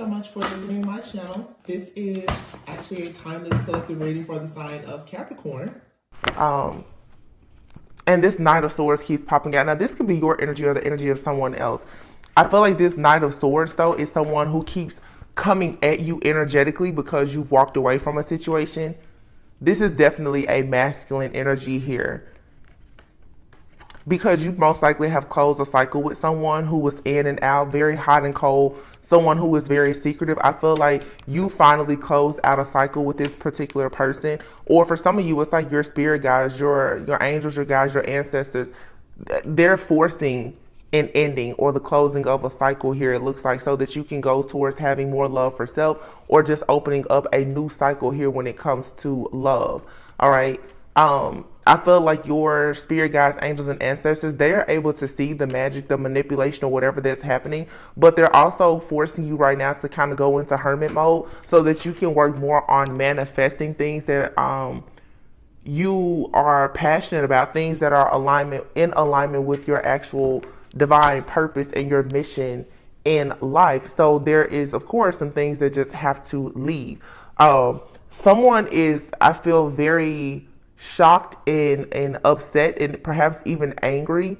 so much for visiting my channel. This is actually a timeless collective reading for the sign of Capricorn. And this Knight of Swords keeps popping out. Now, this could be your energy or the energy of someone else. I feel like this Knight of Swords, though, is someone who keeps coming at you energetically because you've walked away from a situation. This is definitely a masculine energy here, because you most likely have closed a cycle with someone who was in and out, very hot and cold, someone who is very secretive. I feel like you finally closed out a cycle with this particular person. Or for some of you, it's like your spirit guides, your angels, your guides, your ancestors, they're forcing an ending or the closing of a cycle here, it looks like, so that you can go towards having more love for self, or just opening up a new cycle here when it comes to love. All right. I feel like your spirit guides, angels, and ancestors, they are able to see the magic, the manipulation, or whatever that's happening, but they're also forcing you right now to kind of go into hermit mode so that you can work more on manifesting things that you are passionate about, things that are in alignment with your actual divine purpose and your mission in life. So there is, of course, some things that just have to leave. Someone is, I feel, very shocked and upset and perhaps even angry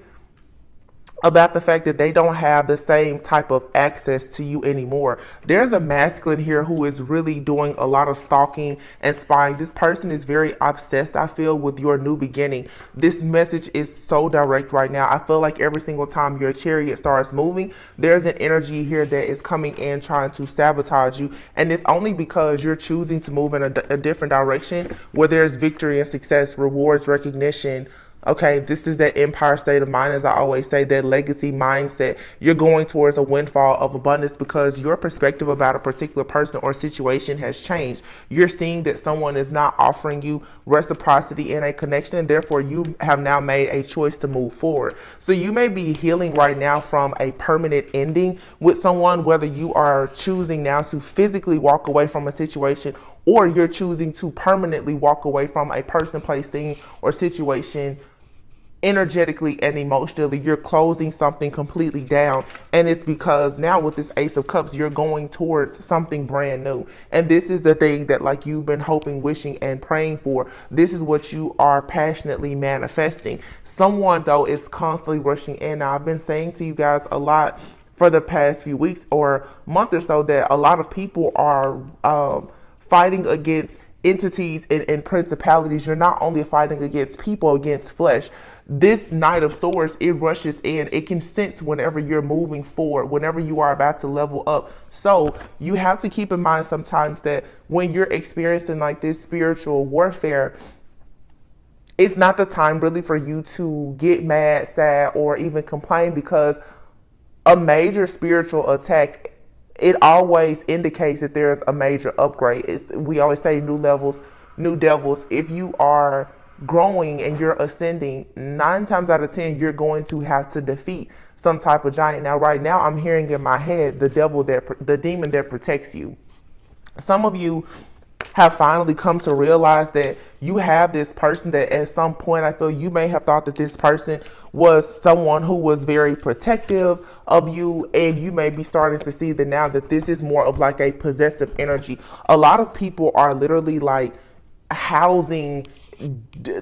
about the fact that they don't have the same type of access to you anymore. There's a masculine here who is really doing a lot of stalking and spying. This person is very obsessed, I feel, with your new beginning. This message is so direct right now. I feel like every single time your chariot starts moving, there's an energy here that is coming in trying to sabotage you. And it's only because you're choosing to move in a different direction where there's victory and success, rewards, recognition. Okay, this is that empire state of mind, as I always say, that legacy mindset. You're going towards a windfall of abundance because your perspective about a particular person or situation has changed. You're seeing that someone is not offering you reciprocity in a connection, and therefore you have now made a choice to move forward. So you may be healing right now from a permanent ending with someone, whether you are choosing now to physically walk away from a situation, or you're choosing to permanently walk away from a person, place, thing, or situation. Energetically and emotionally, you're closing something completely down, and it's because now with this Ace of Cups, you're going towards something brand new. And this is the thing that, like, you've been hoping, wishing, and praying for. This is what you are passionately manifesting. Someone, though, is constantly rushing in. Now, I've been saying to you guys a lot for the past few weeks or month or so that a lot of people are fighting against entities and principalities. You're not only fighting against people, against flesh. This Knight of Swords, it rushes in. It can sense whenever you're moving forward, whenever you are about to level up. So you have to keep in mind sometimes that when you're experiencing like this spiritual warfare, it's not the time really for you to get mad, sad, or even complain, because a major spiritual attack, it always indicates that there's a major upgrade. We always say new levels, new devils. If you are growing and you're ascending, 9 times out of 10 you're going to have to defeat some type of giant. Now right now I'm hearing in my head the demon that protects you. Some of you have finally come to realize that you have this person that at some point, I feel you may have thought that this person was someone who was very protective of you, and you may be starting to see that now that this is more of like a possessive energy. A lot of people are literally like housing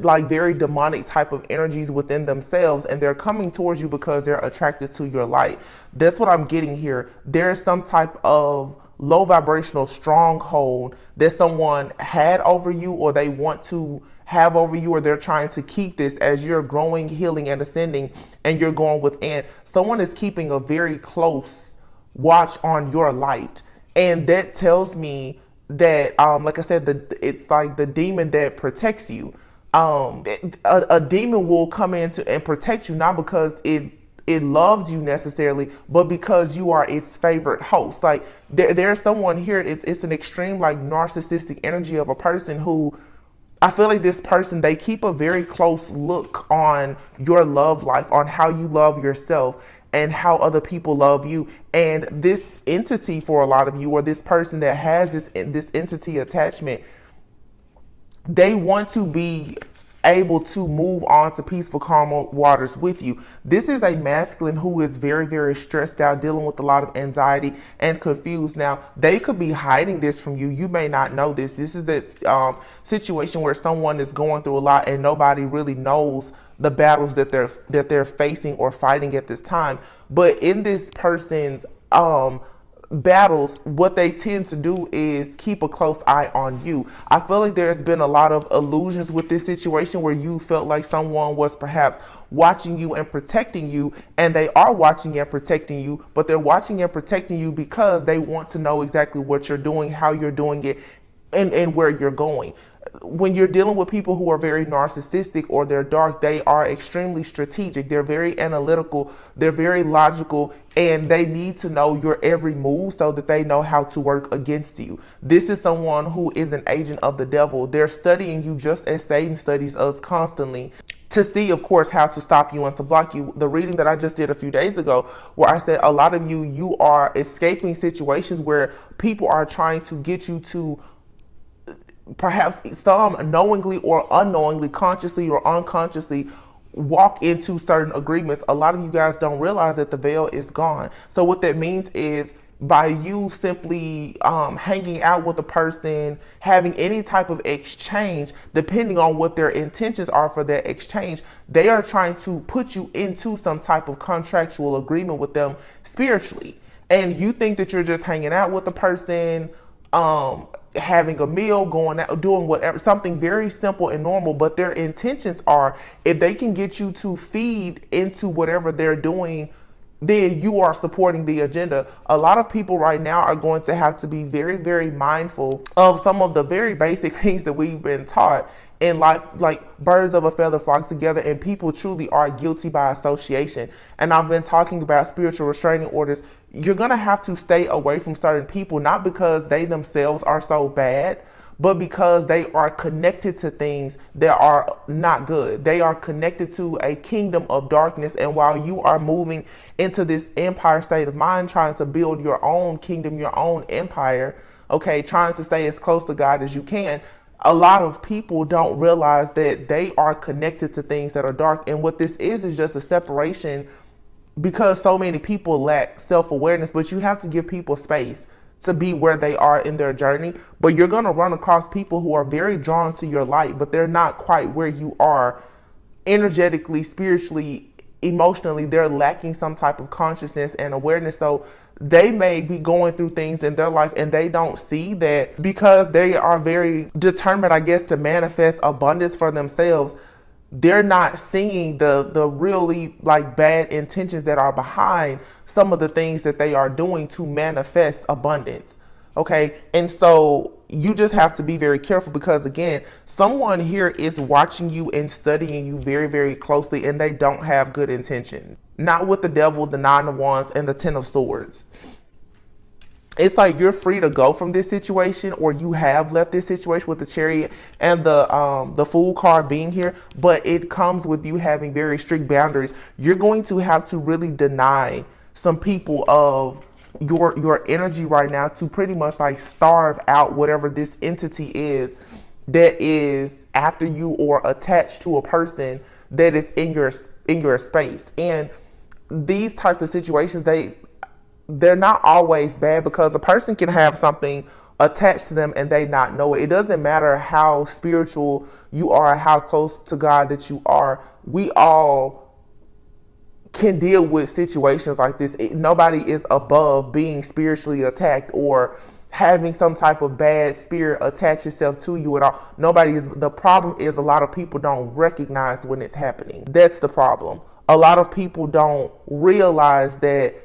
like very demonic type of energies within themselves, and they're coming towards you because they're attracted to your light. That's what I'm getting here. There's some type of low vibrational stronghold that someone had over you, or they want to have over you, or they're trying to keep this as you're growing, healing, and ascending, and you're going within. Someone is keeping a very close watch on your light, and that tells me that, like I said, it's like the demon that protects you. A demon will come in and protect you, not because it loves you necessarily, but because you are its favorite host. Like there's someone here, it's an extreme like narcissistic energy of a person who, I feel like this person, they keep a very close look on your love life, on how you love yourself and how other people love you. And this entity, for a lot of you, or this person that has this entity attachment, they want to be able to move on to peaceful, calm waters with you. This is a masculine who is very, very stressed out, dealing with a lot of anxiety and confused. Now, they could be hiding this from you. You may not know this. This is a situation where someone is going through a lot and nobody really knows the battles that they're facing or fighting at this time. But in this person's battles, what they tend to do is keep a close eye on you. I feel like there's been a lot of illusions with this situation where you felt like someone was perhaps watching you and protecting you, and they are watching and protecting you, but they're watching and protecting you because they want to know exactly what you're doing, how you're doing it, and where you're going. When you're dealing with people who are very narcissistic or they're dark, they are extremely strategic. They're very analytical. They're very logical, and they need to know your every move so that they know how to work against you. This is someone who is an agent of the devil. They're studying you just as Satan studies us constantly, to see, of course, how to stop you and to block you. The reading that I just did a few days ago, where I said a lot of you are escaping situations where people are trying to get you to, perhaps some knowingly or unknowingly, consciously or unconsciously, walk into certain agreements. A lot of you guys don't realize that the veil is gone. So what that means is, by you simply hanging out with a person, having any type of exchange, depending on what their intentions are for that exchange, they are trying to put you into some type of contractual agreement with them spiritually. And you think that you're just hanging out with the person, having a meal, going out, doing whatever, something very simple and normal, but their intentions are, if they can get you to feed into whatever they're doing, then you are supporting the agenda. A lot of people right now are going to have to be very, very mindful of some of the very basic things that we've been taught in life, like birds of a feather flock together, and people truly are guilty by association. And I've been talking about spiritual restraining orders. You're going to have to stay away from certain people, not because they themselves are so bad, but because they are connected to things that are not good. They are connected to a kingdom of darkness. And while you are moving into this empire state of mind, trying to build your own kingdom, your own empire, okay, trying to stay as close to God as you can, a lot of people don't realize that they are connected to things that are dark. And what this is just a separation, because so many people lack self-awareness. But you have to give people space to be where they are in their journey. But you're going to run across people who are very drawn to your light, but they're not quite where you are energetically, spiritually, emotionally. They're lacking some type of consciousness and awareness. So they may be going through things in their life and they don't see that, because they are very determined, I guess, to manifest abundance for themselves. They're not seeing the really like bad intentions that are behind some of the things that they are doing to manifest abundance. Okay. And so you just have to be very careful, because again, someone here is watching you and studying you very, very closely, and they don't have good intention. Not with the devil, the 9 of Wands, and the 10 of Swords. It's like you're free to go from this situation, or you have left this situation with the Chariot and the Fool card being here, but it comes with you having very strict boundaries. You're going to have to really deny some people of your energy right now, to pretty much like starve out whatever this entity is that is after you or attached to a person that is in your space. And these types of situations, they're not always bad, because a person can have something attached to them and they not know it. It doesn't matter how spiritual you are, how close to God that you are. We all can deal with situations like this. Nobody is above being spiritually attacked or having some type of bad spirit attach itself to you at all. Nobody is. The problem is a lot of people don't recognize when it's happening. That's the problem. A lot of people don't realize that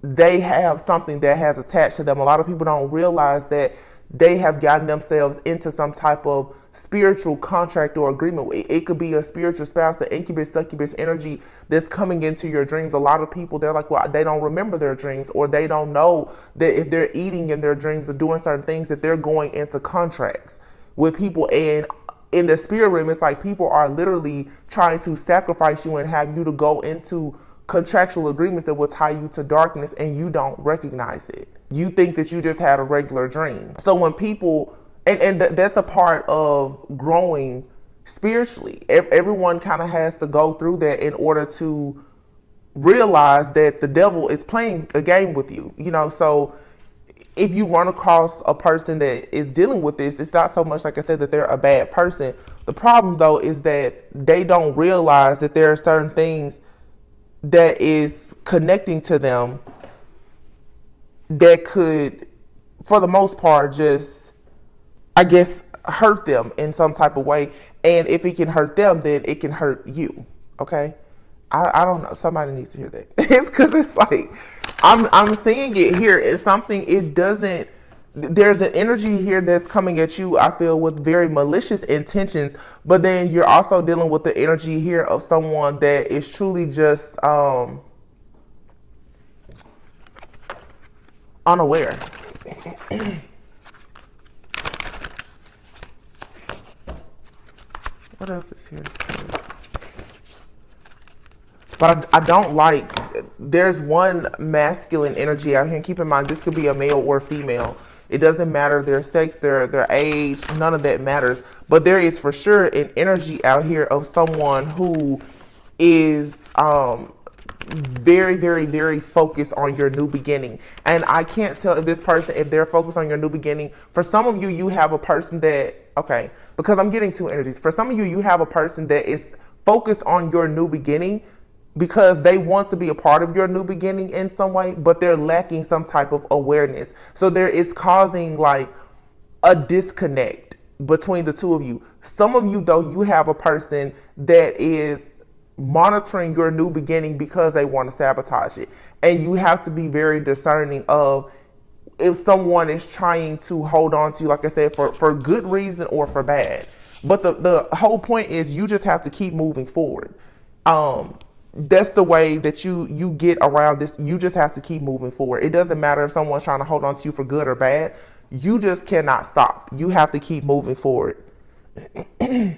they have something that has attached to them. A lot of people don't realize that they have gotten themselves into some type of spiritual contract or agreement. It could be a spiritual spouse, the incubus, succubus energy that's coming into your dreams. A lot of people, they're like, well, they don't remember their dreams, or they don't know that if they're eating in their dreams or doing certain things, that they're going into contracts with people. And in the spirit realm, it's like people are literally trying to sacrifice you and have you to go into contractual agreements that will tie you to darkness, and you don't recognize it. You think that you just had a regular dream. So when people, and that's a part of growing spiritually. Everyone kind of has to go through that in order to realize that the devil is playing a game with you, you know. So if you run across a person that is dealing with this, it's not so much, like I said, that they're a bad person. The problem though is that they don't realize that there are certain things that is connecting to them that could, for the most part, just, I guess, hurt them in some type of way. And if it can hurt them, then it can hurt you. Okay? I don't know. Somebody needs to hear that. It's because it's like, I'm seeing it here. It's something, it doesn't, there's an energy here that's coming at you, I feel, with very malicious intentions. But then you're also dealing with the energy here of someone that is truly just unaware. What else is here? But I don't like, there's one masculine energy out here, and keep in mind, this could be a male or female. It doesn't matter their sex, their age, none of that matters. But there is for sure an energy out here of someone who is very, very, very focused on your new beginning. And I can't tell if this person, if they're focused on your new beginning. For some of you, you have a person that, okay, because I'm getting two energies. For some of you, you have a person that is focused on your new beginning because they want to be a part of your new beginning in some way, but they're lacking some type of awareness. So there is causing like a disconnect between the two of you. Some of you, though, you have a person that is monitoring your new beginning because they want to sabotage it. And you have to be very discerning of if someone is trying to hold on to you, like I said, for good reason or for bad. But the whole point is you just have to keep moving forward. That's the way that you get around this. You just have to keep moving forward. It doesn't matter if someone's trying to hold on to you for good or bad. You just cannot stop. You have to keep moving forward. It's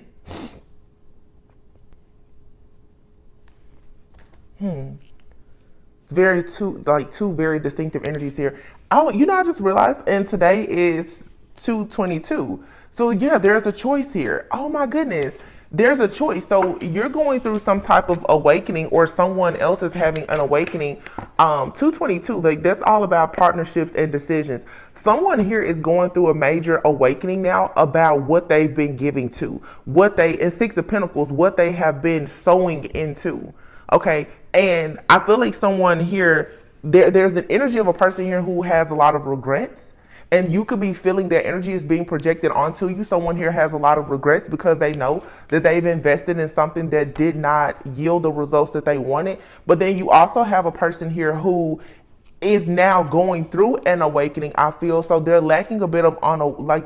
very two very distinctive energies here. Oh, you know, I just realized, and today is 2/22. So yeah, there's a choice here. Oh my goodness. There's a choice. So you're going through some type of awakening, or someone else is having an awakening. 2/22, like that's all about partnerships and decisions. Someone here is going through a major awakening now about what they've been giving to, what they, in Six of Pentacles, what they have been sowing into. Okay. And I feel like someone here, there's an energy of a person here who has a lot of regrets. And you could be feeling that energy is being projected onto you. Someone here has a lot of regrets because they know that they've invested in something that did not yield the results that they wanted. But then you also have a person here who is now going through an awakening, I feel. So they're lacking a bit of,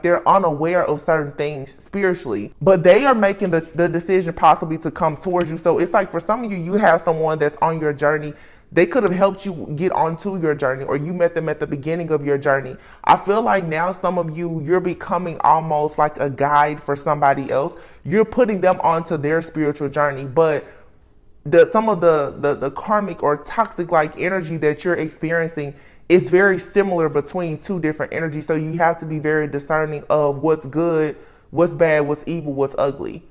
they're unaware of certain things spiritually. But they are making the decision possibly to come towards you. So it's like for some of you, you have someone that's on your journey. They could have helped you get onto your journey, or you met them at the beginning of your journey. I feel like now some of you, you're becoming almost like a guide for somebody else. You're putting them onto their spiritual journey, but some of the karmic or toxic like energy that you're experiencing is very similar between two different energies. So you have to be very discerning of what's good, what's bad, what's evil, what's ugly.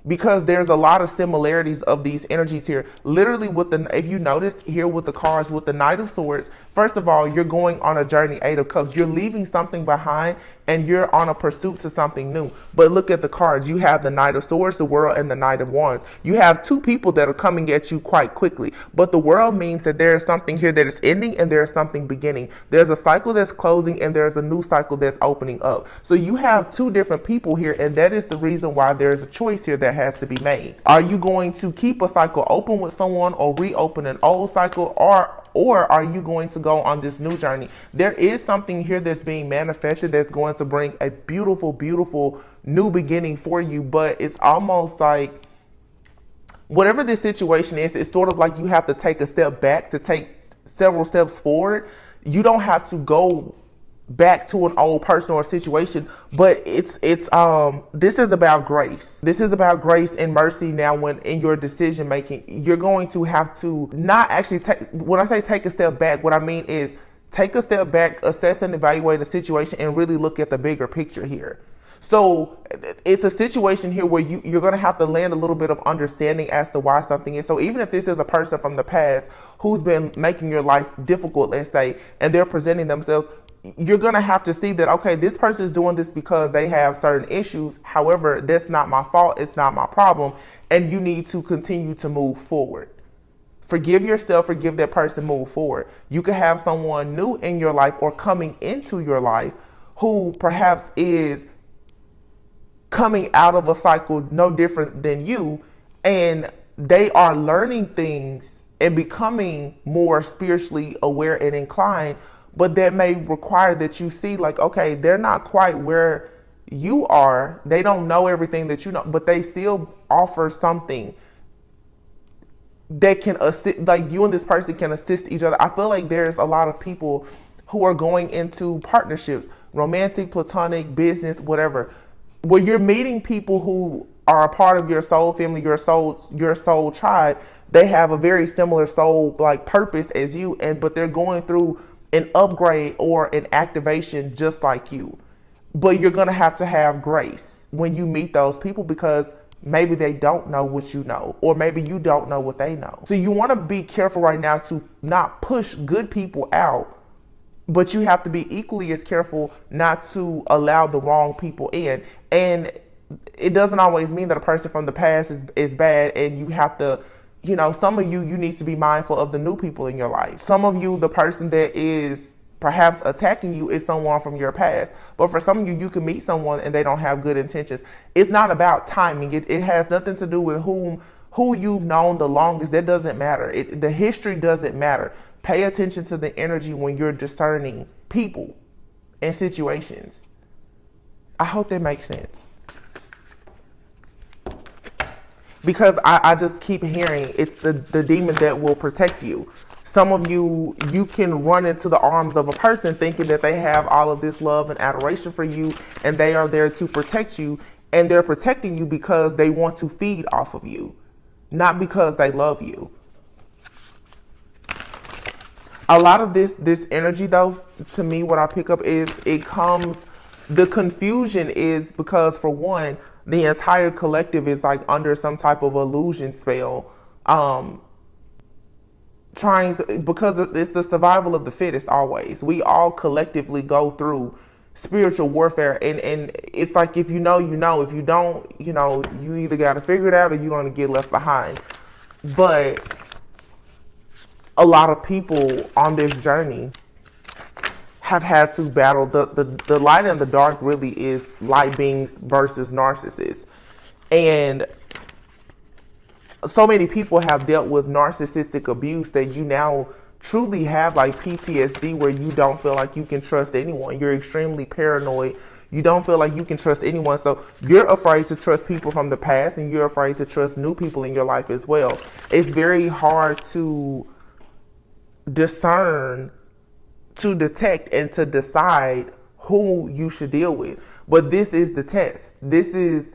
Because there's a lot of similarities of these energies here. Literally with if you notice here with the cards, with the Knight of Swords, first of all, you're going on a journey, Eight of Cups. You're leaving something behind and you're on a pursuit to something new. But look at the cards. You have the Knight of Swords, the World, and the Knight of Wands. You have two people that are coming at you quite quickly. But the World means that there is something here that is ending and there is something beginning. There's a cycle that's closing and there's a new cycle that's opening up. So you have two different people here, and that is the reason why there's a choice here that has to be made. Are you going to keep a cycle open with someone or reopen an old cycle, or are you going to go on this new journey? There is something here that's being manifested that's going to bring a beautiful, beautiful new beginning for you, but it's almost like whatever this situation is, it's sort of like you have to take a step back to take several steps forward. You don't have to go back to an old person or situation, but this is about grace. This is about grace and mercy. Now, when in your decision making, you're going to have to not actually take, when I say take a step back, what I mean is take a step back, assess and evaluate the situation, and really look at the bigger picture here. So it's a situation here where you're going to have to land a little bit of understanding as to why something is. So even if this is a person from the past who's been making your life difficult, let's say, and they're presenting themselves, you're going to have to see that, okay, this person is doing this because they have certain issues. However, that's not my fault. It's not my problem. And you need to continue to move forward. Forgive yourself, forgive that person, move forward. You could have someone new in your life or coming into your life who perhaps is coming out of a cycle no different than you, and they are learning things and becoming more spiritually aware and inclined, but that may require that you see, like, okay, they're not quite where you are. They don't know everything that you know, but they still offer something that can assist, like you and this person can assist each other. I feel like there's a lot of people who are going into partnerships, romantic, platonic, business, whatever, where you're meeting people who are a part of your soul family, your soul tribe. They have a very similar soul like purpose as you, but they're going through an upgrade or an activation just like you. But you're gonna have to have grace when you meet those people, because maybe they don't know what you know, or maybe you don't know what they know. So you want to be careful right now to not push good people out, but you have to be equally as careful not to allow the wrong people in. And it doesn't always mean that a person from the past is bad, and you have to, you know, some of you need to be mindful of the new people in your life. Some of you, the person that is perhaps attacking you is someone from your past. But for some of you, you can meet someone and they don't have good intentions. It's not about timing. It has nothing to do with who you've known the longest. That doesn't matter. The history doesn't matter. Pay attention to the energy when you're discerning people and situations. I hope that makes sense. Because I just keep hearing it's the demon that will protect you. Some of you can run into the arms of a person thinking that they have all of this love and adoration for you, and they are there to protect you, and they're protecting you because they want to feed off of you, not because they love you. A lot of this energy, though, to me, what I pick up is the confusion is because, for one, the entire collective is like under some type of illusion spell, because it's the survival of the fittest always. We all collectively go through spiritual warfare, and it's like, if you know, you know. If you don't, you know, you either got to figure it out or you're going to get left behind. But a lot of people on this journey have had to battle the light and the dark. Really is light beings versus narcissists. And so many people have dealt with narcissistic abuse that you now truly have like PTSD, where you don't feel like you can trust anyone. You're extremely paranoid. You don't feel like you can trust anyone. So you're afraid to trust people from the past, and you're afraid to trust new people in your life as well. It's very hard to discern, to detect, and to decide who you should deal with. But this is the test. This is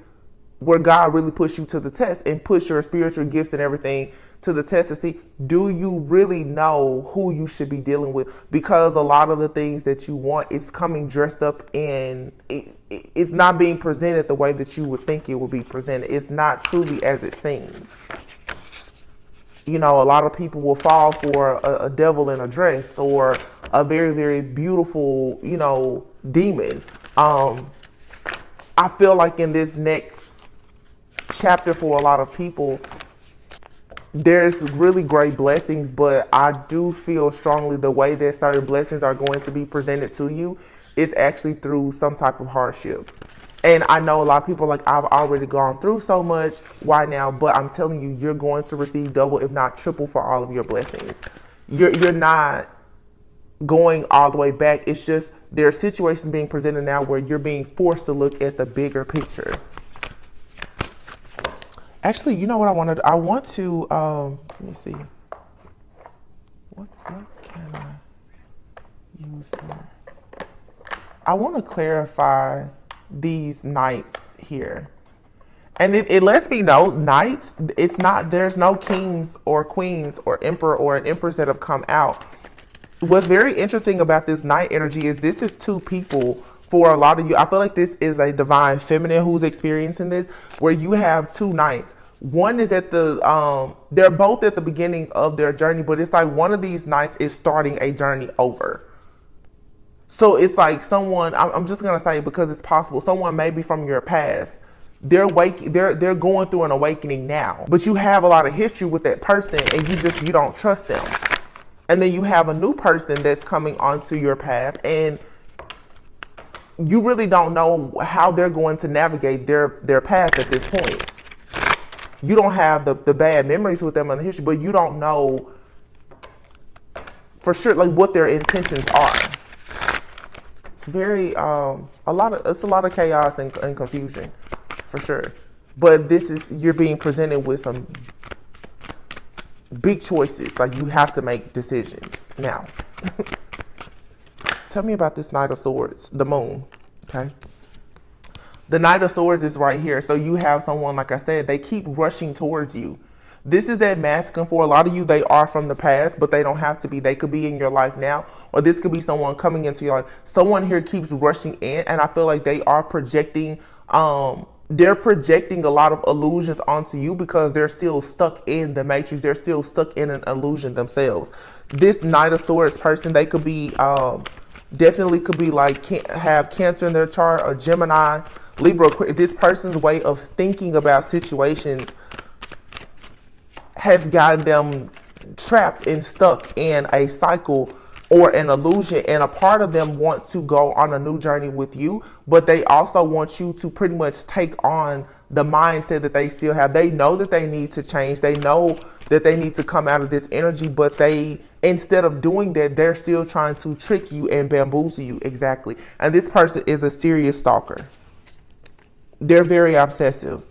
where God really puts you to the test and puts your spiritual gifts and everything to the test to see, do you really know who you should be dealing with? Because a lot of the things that you want is coming dressed up in, it's not being presented the way that you would think it would be presented. It's not truly as it seems. You know, a lot of people will fall for a devil in a dress, or a very, very beautiful, you know, demon. I feel like in this next chapter for a lot of people, there's really great blessings, but I do feel strongly the way that certain blessings are going to be presented to you is actually through some type of hardship. And I know a lot of people are like, I've already gone through so much, why now? But I'm telling you, you're going to receive double, if not triple, for all of your blessings. You're not going all the way back. It's just there are situations being presented now where you're being forced to look at the bigger picture. Actually, you know what I wanted? I want to, let me see. What can I use here? I want to clarify these knights here. And it lets me know, knights, it's not, there's no kings or queens or emperor or an empress that have come out. What's very interesting about this knight energy is this is two people For a lot of you, I feel like this is a divine feminine who's experiencing this, where you have two knights. One is at the, they're both at the beginning of their journey, but it's like one of these knights is starting a journey over. So it's like someone, I'm just going to say, because it's possible, someone maybe from your past, they're going through an awakening now, but you have a lot of history with that person and you don't trust them. And then you have a new person that's coming onto your path, and you really don't know how they're going to navigate their path at this point. You don't have the bad memories with them in the history, but you don't know for sure like what their intentions are. It's very it's a lot of chaos and confusion for sure. But you're being presented with some big choices. Like, you have to make decisions now. Tell me about this Knight of Swords, the moon. Okay. The Knight of Swords is right here. So you have someone, like I said, they keep rushing towards you. This is that masculine. For a lot of you, they are from the past, but they don't have to be. They could be in your life now, or this could be someone coming into your life. Someone here keeps rushing in, and I feel like they are projecting, they're projecting a lot of illusions onto you because they're still stuck in the matrix. They're still stuck in an illusion themselves. This Knight of Swords person, they could be, definitely could be like, have Cancer in their chart, or Gemini, Libra. This person's way of thinking about situations has gotten them trapped and stuck in a cycle or an illusion, and a part of them want to go on a new journey with you, but they also want you to pretty much take on the mindset that they still have. They know that they need to change. They know that they need to come out of this energy, but instead of doing that, they're still trying to trick you and bamboozle you. Exactly. And this person is a serious stalker. They're very obsessive.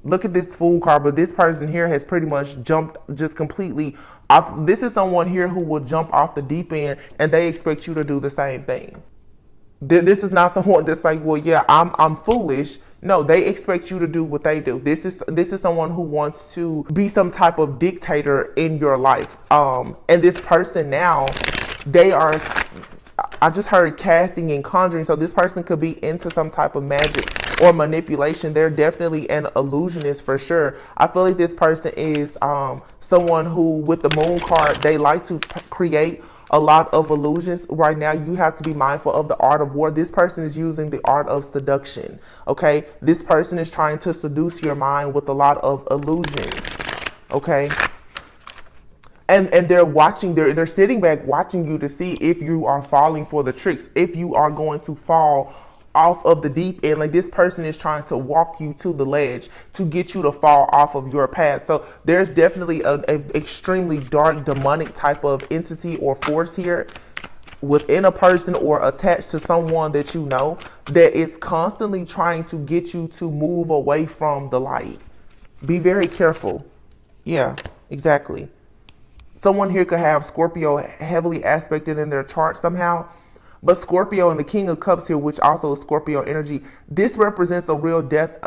Look at this Fool card, but this person here has pretty much jumped just completely off. This is someone here who will jump off the deep end, and they expect you to do the same thing. This is not someone that's like, well, yeah, I'm foolish. No, they expect you to do what they do. This is someone who wants to be some type of dictator in your life. And this person now, I just heard casting and conjuring. So this person could be into some type of magic or manipulation. They're definitely an illusionist for sure. I feel like this person is someone who, with the moon card, they like to create a lot of illusions. Right now, you have to be mindful of the art of war. This person is using the art of seduction. Okay, this person is trying to seduce your mind with a lot of illusions. Okay. And they're watching, they're sitting back watching you to see if you are falling for the tricks, if you are going to fall off of the deep end. Like, this person is trying to walk you to the ledge to get you to fall off of your path. So there's definitely an extremely dark demonic type of entity or force here within a person or attached to someone that you know that is constantly trying to get you to move away from the light. Be very careful. Yeah, exactly. Someone here could have Scorpio heavily aspected in their chart somehow. But Scorpio and the King of Cups here, which also is Scorpio energy, this represents a real death,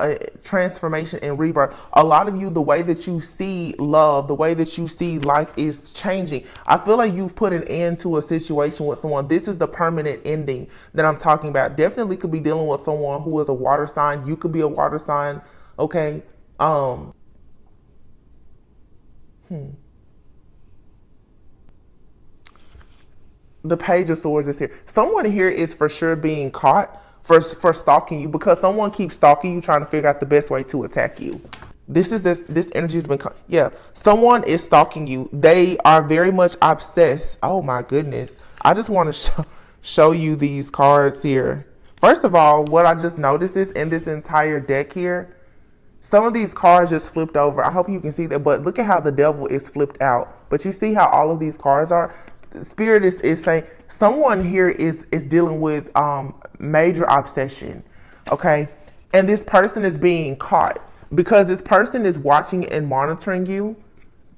transformation, and rebirth. A lot of you, the way that you see love, the way that you see life is changing. I feel like you've put an end to a situation with someone. This is the permanent ending that I'm talking about. Definitely could be dealing with someone who is a water sign. You could be a water sign. Okay. The Page of Swords is here. Someone here is for sure being caught for stalking you, because someone keeps stalking you, trying to figure out the best way to attack you. This energy has been caught. Yeah, someone is stalking you. They are very much obsessed. Oh my goodness. I just want to show you these cards here. First of all, what I just noticed is in this entire deck here, some of these cards just flipped over. I hope you can see that, but look at how the Devil is flipped out. But you see how all of these cards are? Spirit is saying someone here is dealing with major obsession. Okay, and this person is being caught because this person is watching and monitoring you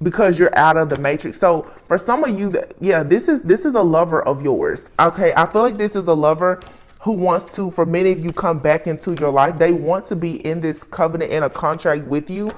because you're out of the matrix. So for some of you, this is a lover of yours. Okay, I feel like this is a lover who wants to, for many of you, come back into your life. They want to be in this covenant and a contract with you,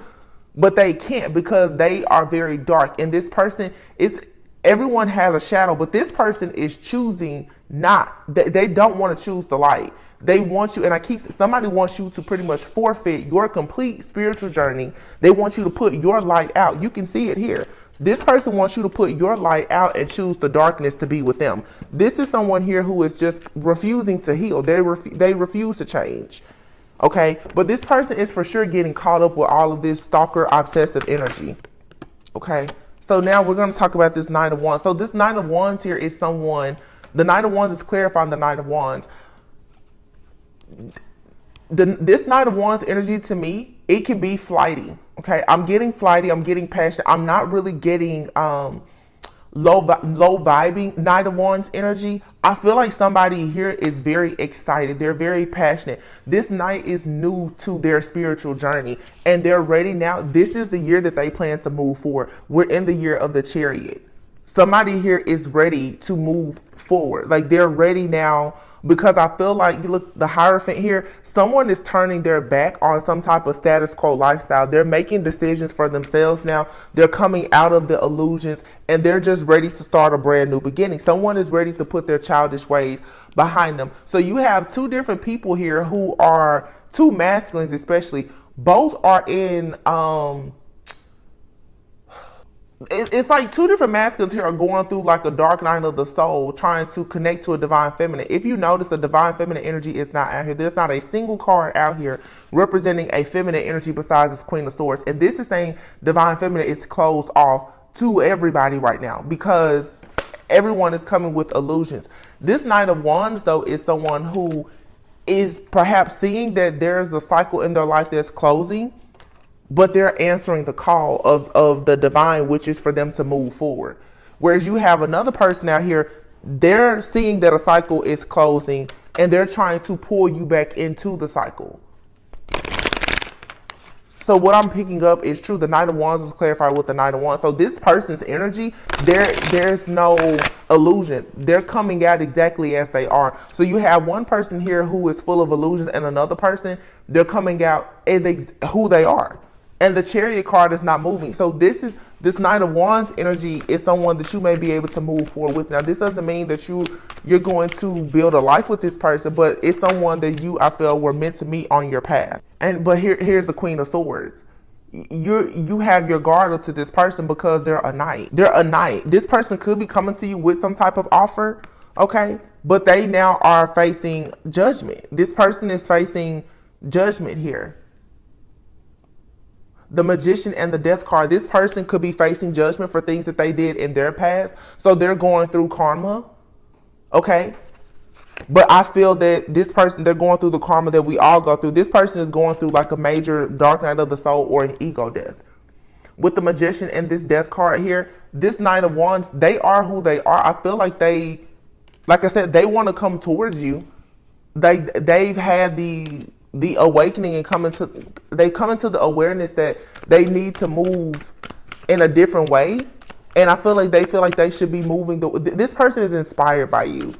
but they can't because they are very dark. And this person is, Everyone has a shadow, but this person is choosing not. They don't want to choose the light. They want you, and somebody wants you to pretty much forfeit your complete spiritual journey. They want you to put your light out. You can see it here. This person wants you to put your light out and choose the darkness to be with them. This is someone here who is just refusing to heal. They refuse to change. Okay, but this person is for sure getting caught up with all of this stalker obsessive energy. Okay, so now we're going to talk about this Knight of Wands. So this Knight of Wands here is someone, the Knight of Wands is clarifying the Knight of Wands. This Knight of Wands energy to me, it can be flighty. Okay, I'm getting flighty, I'm getting passionate. I'm not really getting low vibing Knight of Wands energy. I feel like somebody here is very excited. They're very passionate. This Knight is new to their spiritual journey and they're ready now. This is the year that they plan to move forward. We're in the year of the Chariot. Somebody here is ready to move forward. Like they're ready now, because I feel like, look, the Hierophant here, someone is turning their back on some type of status quo lifestyle. They're making decisions for themselves now. They're coming out of the illusions and they're just ready to start a brand new beginning. Someone is ready to put their childish ways behind them. So you have two different people here who are, two masculines especially, both are in, it's like two different masculines here are going through like a dark night of the soul, trying to connect to a divine feminine. If you notice, the divine feminine energy is not out here. There's not a single card out here representing a feminine energy besides this Queen of Swords. And this is saying divine feminine is closed off to everybody right now because everyone is coming with illusions. This Knight of Wands, though, is someone who is perhaps seeing that there's a cycle in their life that's closing, but they're answering the call of the divine, which is for them to move forward. Whereas you have another person out here, they're seeing that a cycle is closing and they're trying to pull you back into the cycle. So what I'm picking up is true. The Knight of Wands is clarified with the Knight of Wands. So this person's energy, there's no illusion. They're coming out exactly as they are. So you have one person here who is full of illusions and another person, they're coming out as who they are. And the Chariot card is not moving. So this Knight of Wands energy is someone that you may be able to move forward with. Now, this doesn't mean that you're going to build a life with this person, but it's someone that I feel were meant to meet on your path. But here's the Queen of Swords. You have your guard up to this person because they're a knight. They're a knight. This person could be coming to you with some type of offer, okay? But they now are facing judgment. This person is facing judgment here. The Magician and the Death card, this person could be facing judgment for things that they did in their past. So they're going through karma, okay? But I feel that this person, they're going through the karma that we all go through. This person is going through like a major dark night of the soul or an ego death. With the Magician and this Death card here, this Knight of Wands, they are who they are. I feel like like I said, they want to come towards you. They've had the awakening and they come into the awareness that they need to move in a different way. And I feel like they should be moving. This person is inspired by you.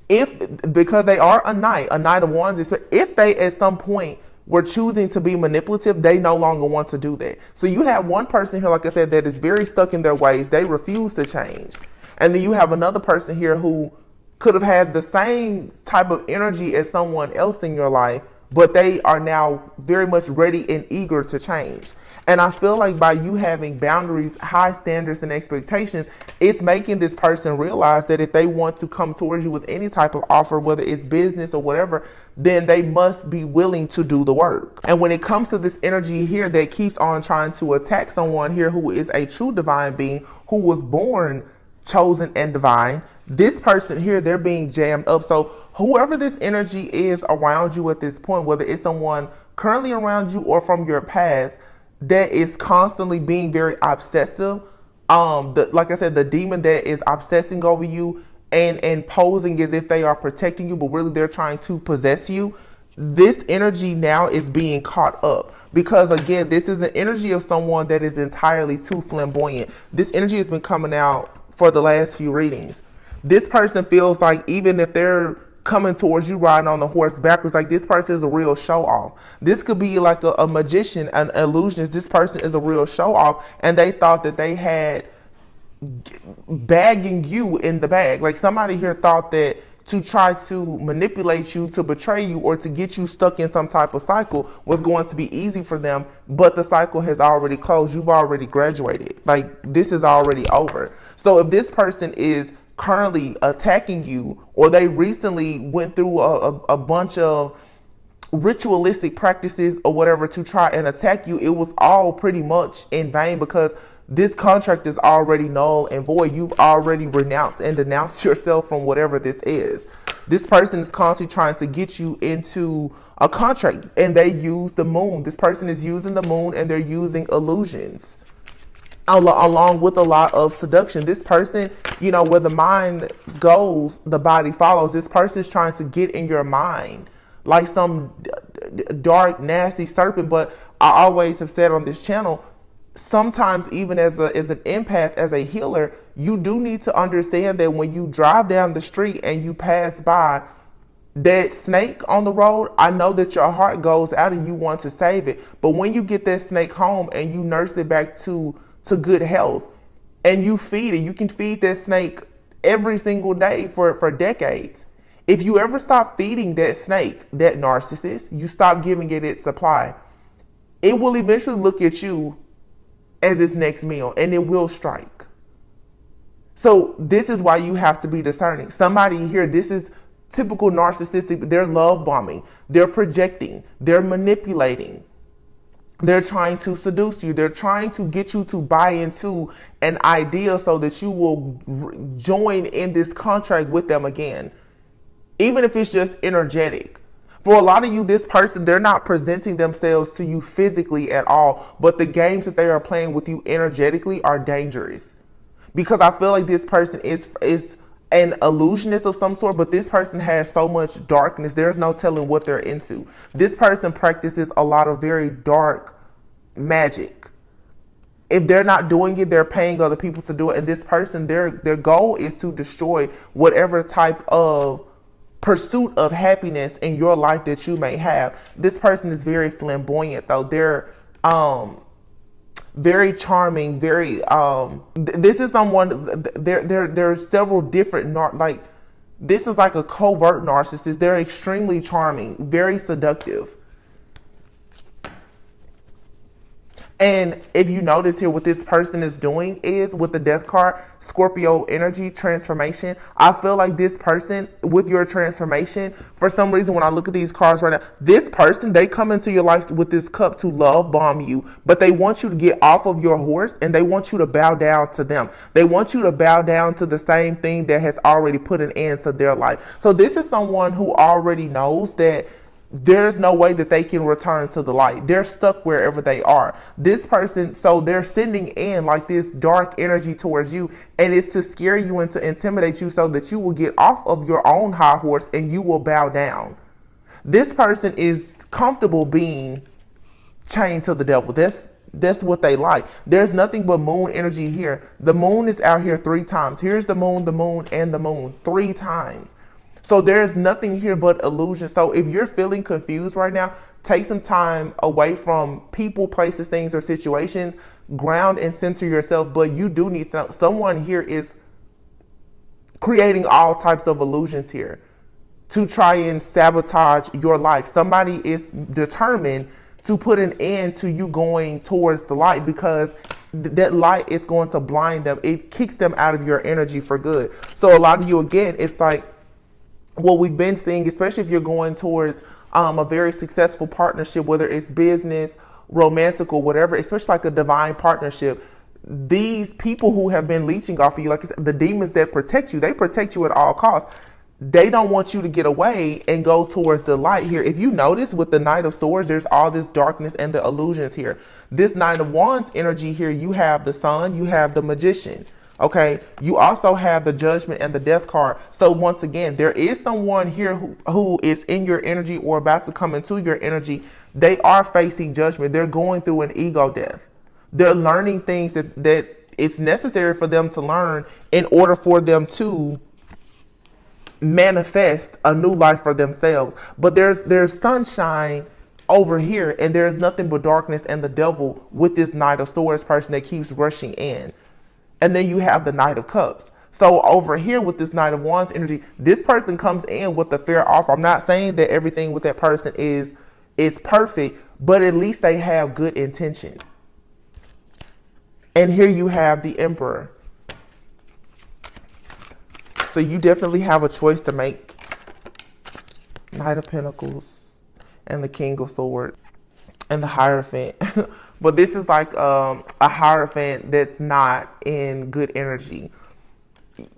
Because they are a knight of wands, if they at some point were choosing to be manipulative, they no longer want to do that. So you have one person here, like I said, that is very stuck in their ways. They refuse to change. And then you have another person here who could have had the same type of energy as someone else in your life, but they are now very much ready and eager to change. And I feel like by you having boundaries, high standards and expectations, it's making this person realize that if they want to come towards you with any type of offer, whether it's business or whatever, then they must be willing to do the work. And when it comes to this energy here that keeps on trying to attack someone here who is a true divine being, who was born chosen and divine, this person here, they're being jammed up. So whoever this energy is around you at this point, whether it's someone currently around you or from your past, that is constantly being very obsessive. Like I said, the demon that is obsessing over you and posing as if they are protecting you, but really they're trying to possess you. This energy now is being caught up. Because again, this is an energy of someone that is entirely too flamboyant. This energy has been coming out for the last few readings. This person feels like even if they're coming towards you riding on the horse backwards, like this person is a real show off. This could be like a magician, an illusionist. This person is a real show off, and they thought that they had bagging you in the bag. Like somebody here thought that to try to manipulate you, to betray you, or to get you stuck in some type of cycle was going to be easy for them, but the cycle has already closed. You've already graduated. Like this is already over. So if this person is currently attacking you, or they recently went through a bunch of ritualistic practices or whatever to try and attack you, it was all pretty much in vain, because this contract is already null and void. You've already renounced and denounced yourself from whatever this is. This person is constantly trying to get you into a contract, and they use the moon. This person is using the moon, and they're using illusions along with a lot of seduction. This person, you know, where the mind goes, the body follows. This person is trying to get in your mind like some dark, nasty serpent. But I always have said on this channel, sometimes even as an empath, as a healer, you do need to understand that when you drive down the street and you pass by that snake on the road, I know that your heart goes out and you want to save it. But when you get that snake home and you nurse it back to good health, and you feed it, you can feed that snake every single day for decades. If you ever stop feeding that snake, that narcissist, you stop giving it its supply, it will eventually look at you as its next meal, and it will strike. So this is why you have to be discerning. Somebody here, this is typical narcissistic. They're love bombing, they're projecting, they're manipulating, they're trying to seduce you, they're trying to get you to buy into an idea so that you will join in this contract with them again, even if it's just energetic. For a lot of you, this person, they're not presenting themselves to you physically at all, but the games that they are playing with you energetically are dangerous. Because I feel like this person is an illusionist of some sort, but this person has so much darkness, there's no telling what they're into. This person practices a lot of very dark magic. If they're not doing it, they're paying other people to do it. And this person, their goal is to destroy whatever type of pursuit of happiness in your life that you may have. This person is very flamboyant though. They're very charming, very this is someone, there's several different like this is like a covert narcissist. They're extremely charming, very seductive. And if you notice here, what this person is doing is, with the death card, Scorpio energy, transformation. I feel like this person, with your transformation, for some reason, when I look at these cards right now, this person, they come into your life with this cup to love bomb you, but they want you to get off of your horse, and they want you to bow down to them. They want you to bow down to the same thing that has already put an end to their life. So this is someone who already knows that there's no way that they can return to the light. They're stuck wherever they are. This person, so they're sending in like this dark energy towards you, and it's to scare you and to intimidate you so that you will get off of your own high horse and you will bow down. This person is comfortable being chained to the devil. That's what they like. There's nothing but moon energy here. The moon is out here 3 times. Here's the moon, and the moon 3 times. So there's nothing here but illusion. So if you're feeling confused right now, take some time away from people, places, things, or situations. Ground and center yourself. But you do need someone here is creating all types of illusions here to try and sabotage your life. Somebody is determined to put an end to you going towards the light, because that light is going to blind them. It kicks them out of your energy for good. So a lot of you, again, it's like what we've been seeing, especially if you're going towards a very successful partnership, whether it's business, romantic, or whatever, especially like a divine partnership. These people who have been leeching off of you, like I said, the demons that protect you, they protect you at all costs. They don't want you to get away and go towards the light here. If you notice with the Knight of Swords, there's all this darkness and the illusions here. This Knight of Wands energy here, you have the Sun, you have the Magician. Okay, you also have the Judgment and the Death card. So once again, there is someone here who is in your energy or about to come into your energy. They are facing judgment. They're going through an ego death. They're learning things that it's necessary for them to learn in order for them to manifest a new life for themselves. But there's sunshine over here, and there's nothing but darkness and the devil with this Knight of Swords person that keeps rushing in. And then you have the Knight of Cups. So over here with this Knight of Wands energy, this person comes in with a fair offer. I'm not saying that everything with that person is perfect, but at least they have good intention. And here you have the Emperor. So you definitely have a choice to make. Knight of Pentacles and the King of Swords and the Hierophant. But this is like a Hierophant that's not in good energy.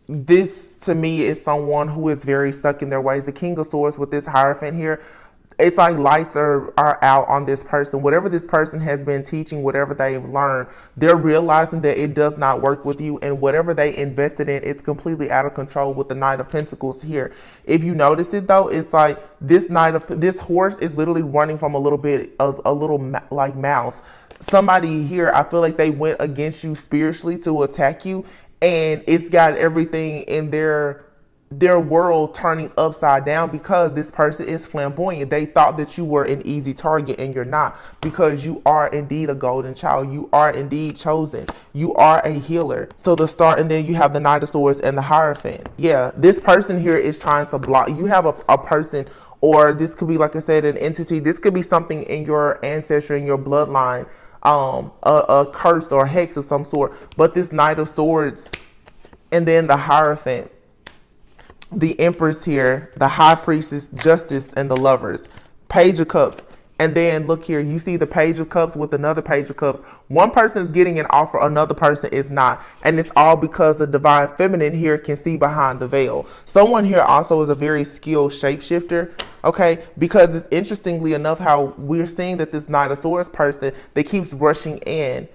This to me is someone who is very stuck in their ways. The King of Swords with this Hierophant here, it's like lights are out on this person. Whatever this person has been teaching, whatever they've learned, they're realizing that it does not work with you, and whatever they invested in is completely out of control with the Knight of Pentacles here. If you notice it though, it's like this horse is literally running from a little like mouse. Somebody here, I feel like they went against you spiritually to attack you, and it's got everything in their world turning upside down because this person is flamboyant. They thought that you were an easy target, and you're not, because you are indeed a golden child. You are indeed chosen. You are a healer. So the start, and then you have the Knight of Swords and the Hierophant. Yeah, this person here is trying to block. You have a person, or this could be, like I said, an entity. This could be something in your ancestry, in your bloodline, a curse or a hex of some sort. But this Knight of Swords and then the Hierophant, the Empress here, the High Priestess, Justice, and the Lovers, Page of Cups. And then look here, you see the Page of Cups with another Page of Cups. One person is getting an offer, another person is not. And it's all because the Divine Feminine here can see behind the veil. Someone here also is a very skilled shapeshifter, okay? Because it's interestingly enough how we're seeing that this Knight of Swords person, they keeps rushing in.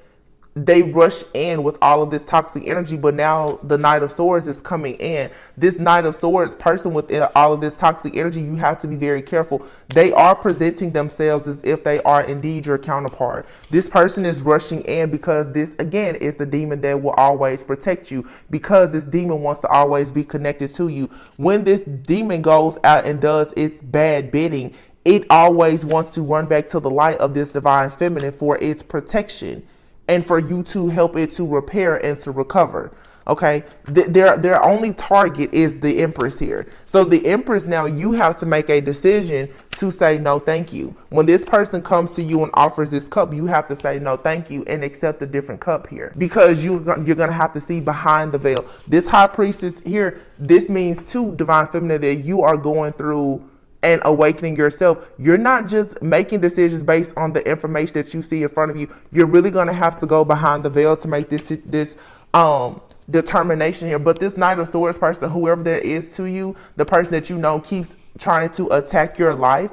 They rush in with all of this toxic energy, but now the Knight of Swords is coming in. This Knight of Swords person with all of this toxic energy, you have to be very careful. They are presenting themselves as if they are indeed your counterpart. This person is rushing in because this, again, is the demon that will always protect you, because this demon wants to always be connected to you. When this demon goes out and does its bad bidding, it always wants to run back to the light of this Divine Feminine for its protection, and for you to help it to repair and to recover. Okay, their only target is the Empress here. So the Empress, now you have to make a decision to say no thank you. When this person comes to you and offers this cup, you have to say no thank you and accept a different cup here, because you're gonna have to see behind the veil. This High Priestess here, this means to Divine Feminine that you are going through and awakening yourself. You're not just making decisions based on the information that you see in front of you. You're really going to have to go behind the veil to make this determination here. But this Knight of Swords person, whoever that is to you, the person that you know keeps trying to attack your life,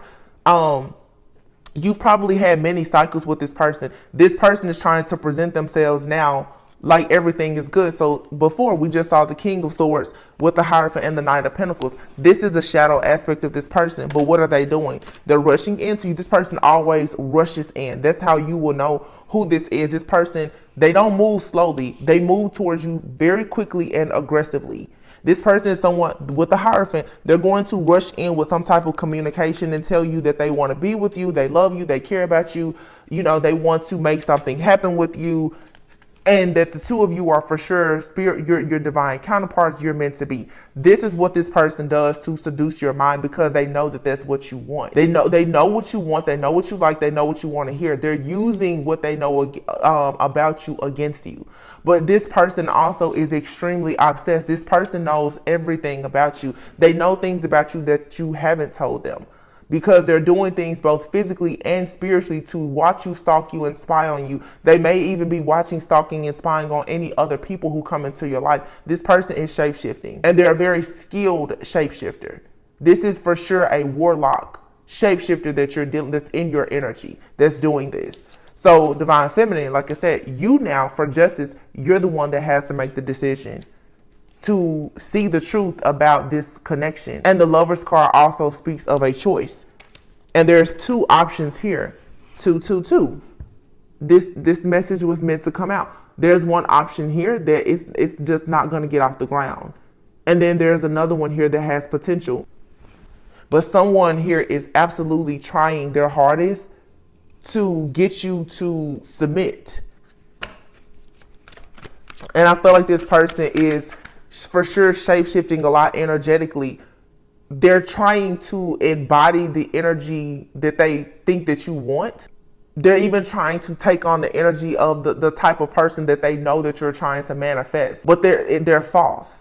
you've probably had many cycles with this person. This person is trying to present themselves now like everything is good. So before, we just saw the King of Swords with the Hierophant and the Knight of Pentacles. This is the shadow aspect of this person. But what are they doing? They're rushing into you. This person always rushes in. That's how you will know who this is. This person, they don't move slowly. They move towards you very quickly and aggressively. This person is someone with the Hierophant. They're going to rush in with some type of communication and tell you that they want to be with you. They love you. They care about you. You know, they want to make something happen with you. And that the two of you are for sure your divine counterparts. You're meant to be. This is what this person does to seduce your mind, because they know that that's what you want. They know what you want. They know what you like. They know what you want to hear. They're using what they know about you against you. But this person also is extremely obsessed. This person knows everything about you. They know things about you that you haven't told them, because they're doing things both physically and spiritually to watch you, stalk you, and spy on you. They may even be watching, stalking, and spying on any other people who come into your life. This person is shape-shifting, and they're a very skilled shapeshifter. This is for sure a warlock shapeshifter that you're dealing, that's in your energy, that's doing this. So Divine Feminine, like I said, you now, for justice, you're the one that has to make the decision to see the truth about this connection. And the Lover's card also speaks of a choice. And there's two options here. 222. This message was meant to come out. There's one option here that it's just not going to get off the ground. And then there's another one here that has potential. But someone here is absolutely trying their hardest to get you to submit. And I feel like this person is for sure shape-shifting a lot energetically. They're trying to embody the energy that they think that you want. They're even trying to take on the energy of the type of person that they know that you're trying to manifest. But they're false.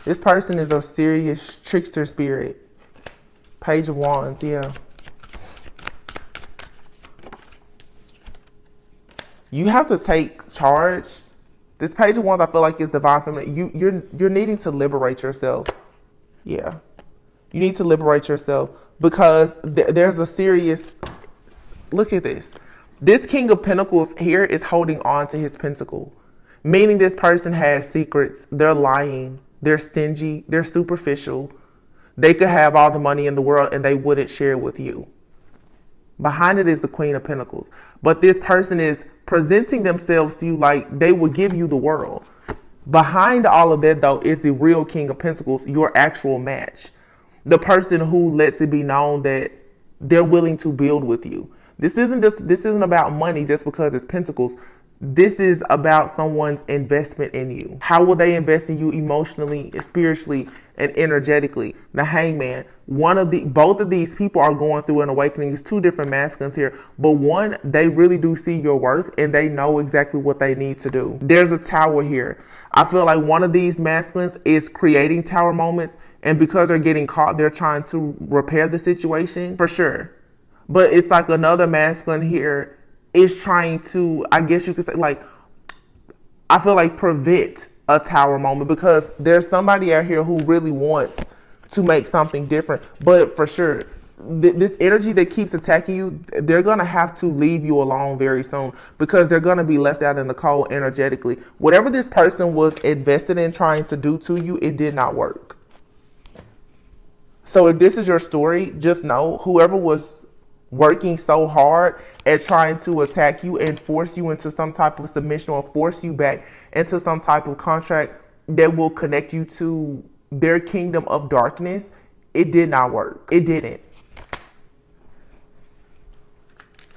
This person is a serious trickster spirit. Page of Wands, yeah. You have to take charge. This Page of Wands, I feel like, is divine feminine. You're needing to liberate yourself. Yeah. You need to liberate yourself because there's a serious... Look at this. This King of Pentacles here is holding on to his pentacle. Meaning this person has secrets. They're lying. They're stingy. They're superficial. They could have all the money in the world and they wouldn't share it with you. Behind it is the Queen of Pentacles. But this person is presenting themselves to you like they will give you the world. Behind all of that, though, is the real King of Pentacles, your actual match. The person who lets it be known that they're willing to build with you. This isn't about money just because it's Pentacles. This is about someone's investment in you. How will they invest in you emotionally, spiritually, and energetically? The Hangman. Both of these people are going through an awakening. It's two different masculines here, but one, they really do see your worth and they know exactly what they need to do. There's a Tower here. I feel like one of these masculines is creating Tower moments, and because they're getting caught, they're trying to repair the situation for sure. But it's like another masculine here is trying to, I guess you could say, like, I feel like prevent a Tower moment, because there's somebody out here who really wants to make something different. But for sure, this energy that keeps attacking you, they're going to have to leave you alone very soon, because they're going to be left out in the cold energetically. Whatever this person was invested in trying to do to you, it did not work. So if this is your story, just know whoever was working so hard at trying to attack you and force you into some type of submission or force you back into some type of contract that will connect you to their kingdom of darkness, it did not work. It didn't.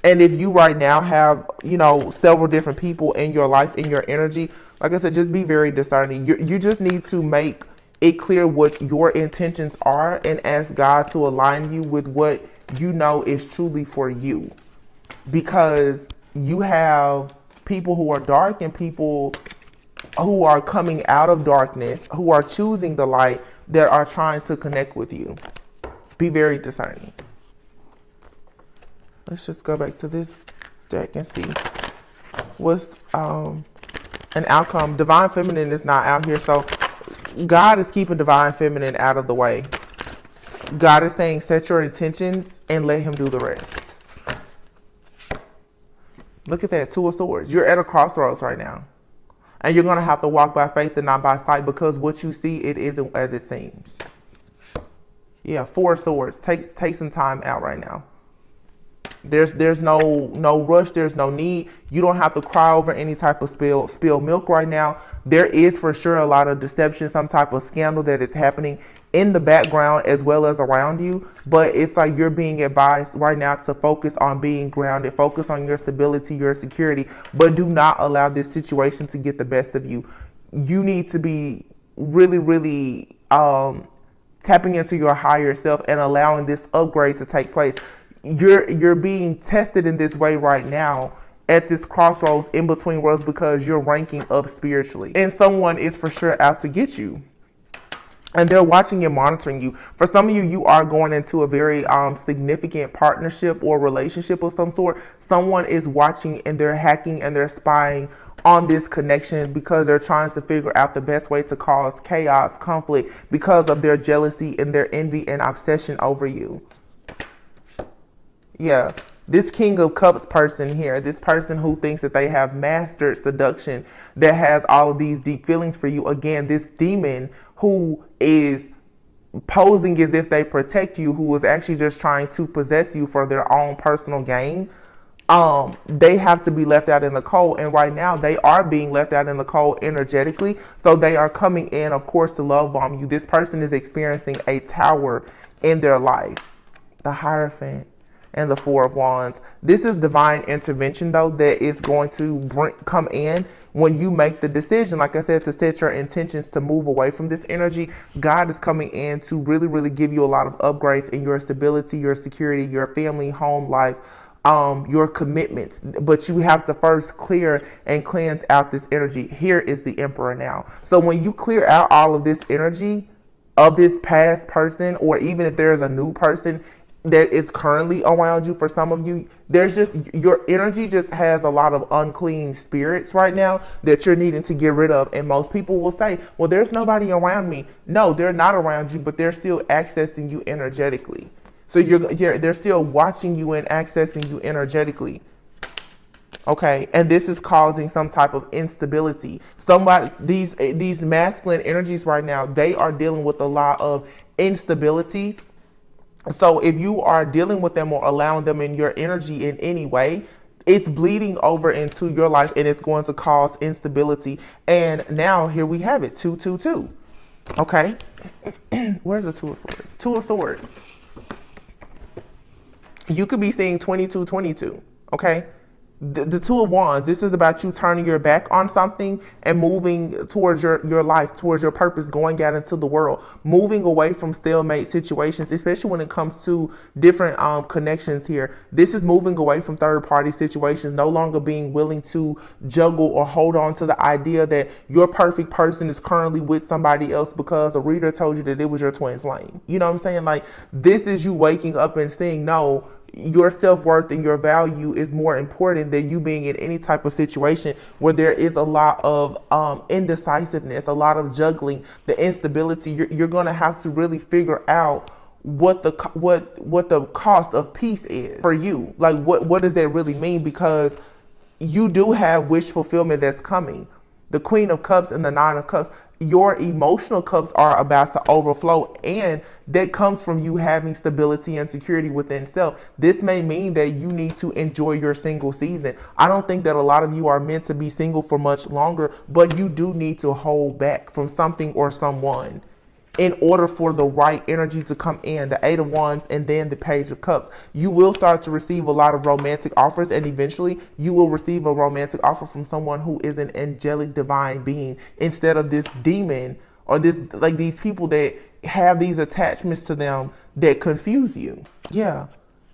And if you right now have, several different people in your life, in your energy, like I said, just be very discerning. You just need to make it clear what your intentions are and ask God to align you with what you know is truly for you. Because you have people who are dark and people who are coming out of darkness, who are choosing the light, that are trying to connect with you. Be very discerning. Let's just go back to this deck and see what's an outcome. Divine Feminine is not out here, so God is keeping Divine Feminine out of the way. God is saying, set your intentions and let him do the rest. Look at that, Two of Swords. You're at a crossroads right now. And you're going to have to walk by faith and not by sight, because what you see, it isn't as it seems. Yeah, Four of Swords. Take some time out right now. There's no rush. There's no need. You don't have to cry over any type of spilled milk right now. There is for sure a lot of deception, some type of scandal that is happening in the background as well as around you. But it's like you're being advised right now to focus on being grounded, focus on your stability, your security, but do not allow this situation to get the best of you. You need to be really, really tapping into your higher self and allowing this upgrade to take place. You're being tested in this way right now at this crossroads in between worlds, because you're ranking up spiritually and someone is for sure out to get you. And they're watching and monitoring you. For some of you, you are going into a very significant partnership or relationship of some sort. Someone is watching and they're hacking and they're spying on this connection because they're trying to figure out the best way to cause chaos, conflict, because of their jealousy and their envy and obsession over you. Yeah. This King of Cups person here, this person who thinks that they have mastered seduction, that has all of these deep feelings for you. Again, this demon who is posing as if they protect you, who is actually just trying to possess you for their own personal gain. They have to be left out in the cold. And right now they are being left out in the cold energetically. So they are coming in, of course, to love bomb you. This person is experiencing a tower in their life. The Hierophant. and the Four of Wands. This is divine intervention, though, that is going to come in when you make the decision, like I said, to set your intentions to move away from this energy. God is coming in to really, really give you a lot of upgrades in your stability, your security, your family, home life, your commitments. But you have to first clear and cleanse out this energy. Here is the Emperor now. So when you clear out all of this energy of this past person, or even if there's a new person that is currently around you, for some of you, there's just, your energy just has a lot of unclean spirits right now that you're needing to get rid of. And most people will say, well, there's nobody around me. No, they're not around you, but they're still accessing you energetically. So they're still watching you and accessing you energetically. Okay, and this is causing some type of instability. These masculine energies right now, they are dealing with a lot of instability. So if you are dealing with them or allowing them in your energy in any way, it's bleeding over into your life and it's going to cause instability. And now here we have it, 222. Okay, where's the Two of Swords? Two of Swords. You could be seeing 2222. Okay. The Two of Wands, this is about you turning your back on something and moving towards your life, towards your purpose, going out into the world, moving away from stalemate situations, especially when it comes to different connections here. This is moving away from third-party situations, no longer being willing to juggle or hold on to the idea that your perfect person is currently with somebody else because a reader told you that it was your twin flame. You know what I'm saying? Like, this is you waking up and saying, no, your self-worth and your value is more important than you being in any type of situation where there is a lot of indecisiveness, a lot of juggling, the instability. You're going to have to really figure out what the cost of peace is for you. Like, what does that really mean? Because you do have wish fulfillment that's coming. The Queen of Cups and the Nine of Cups, your emotional cups are about to overflow, and that comes from you having stability and security within self. This may mean that you need to enjoy your single season. I don't think that a lot of you are meant to be single for much longer, but you do need to hold back from something or someone in order for the right energy to come in. The Eight of Wands and then the Page of Cups. You will start to receive a lot of romantic offers, and eventually you will receive a romantic offer from someone who is an angelic divine being instead of this demon or these people that have these attachments to them that confuse you. Yeah.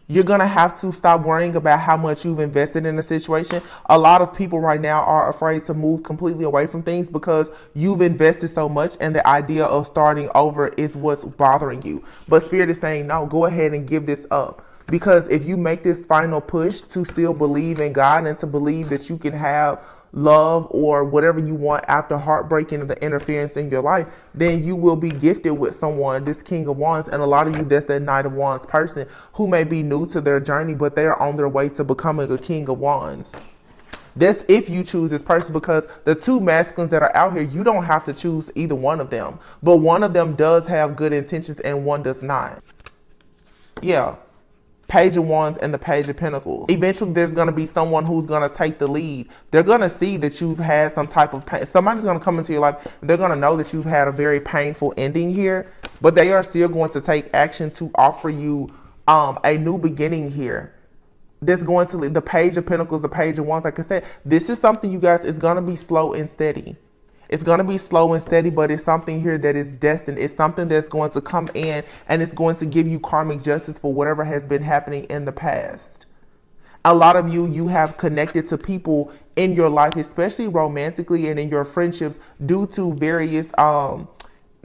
You're going to have to stop worrying about how much you've invested in a situation. A lot of people right now are afraid to move completely away from things because you've invested so much, and the idea of starting over is what's bothering you. But Spirit is saying, no, go ahead and give this up. Because if you make this final push to still believe in God and to believe that you can have love or whatever you want after heartbreak and the interference in your life, then you will be gifted with someone, this King of Wands. And a lot of you, that's that Knight of Wands person who may be new to their journey, but they're on their way to becoming a King of Wands. That's if you choose this person, because the two masculines that are out here, you don't have to choose either one of them, but one of them does have good intentions and one does not. Yeah. Page of Wands and the Page of Pentacles. Eventually, there's going to be someone who's going to take the lead. They're going to see that you've had some type of pain. Somebody's going to come into your life. They're going to know that you've had a very painful ending here, but they are still going to take action to offer you a new beginning here. That's going to lead. The Page of Pentacles, the Page of Wands, like I said, this is something, you guys, is going to be slow and steady. It's going to be slow and steady, but it's something here that is destined. It's something that's going to come in, and it's going to give you karmic justice for whatever has been happening in the past. A lot of you have connected to people in your life, especially romantically and in your friendships, due to various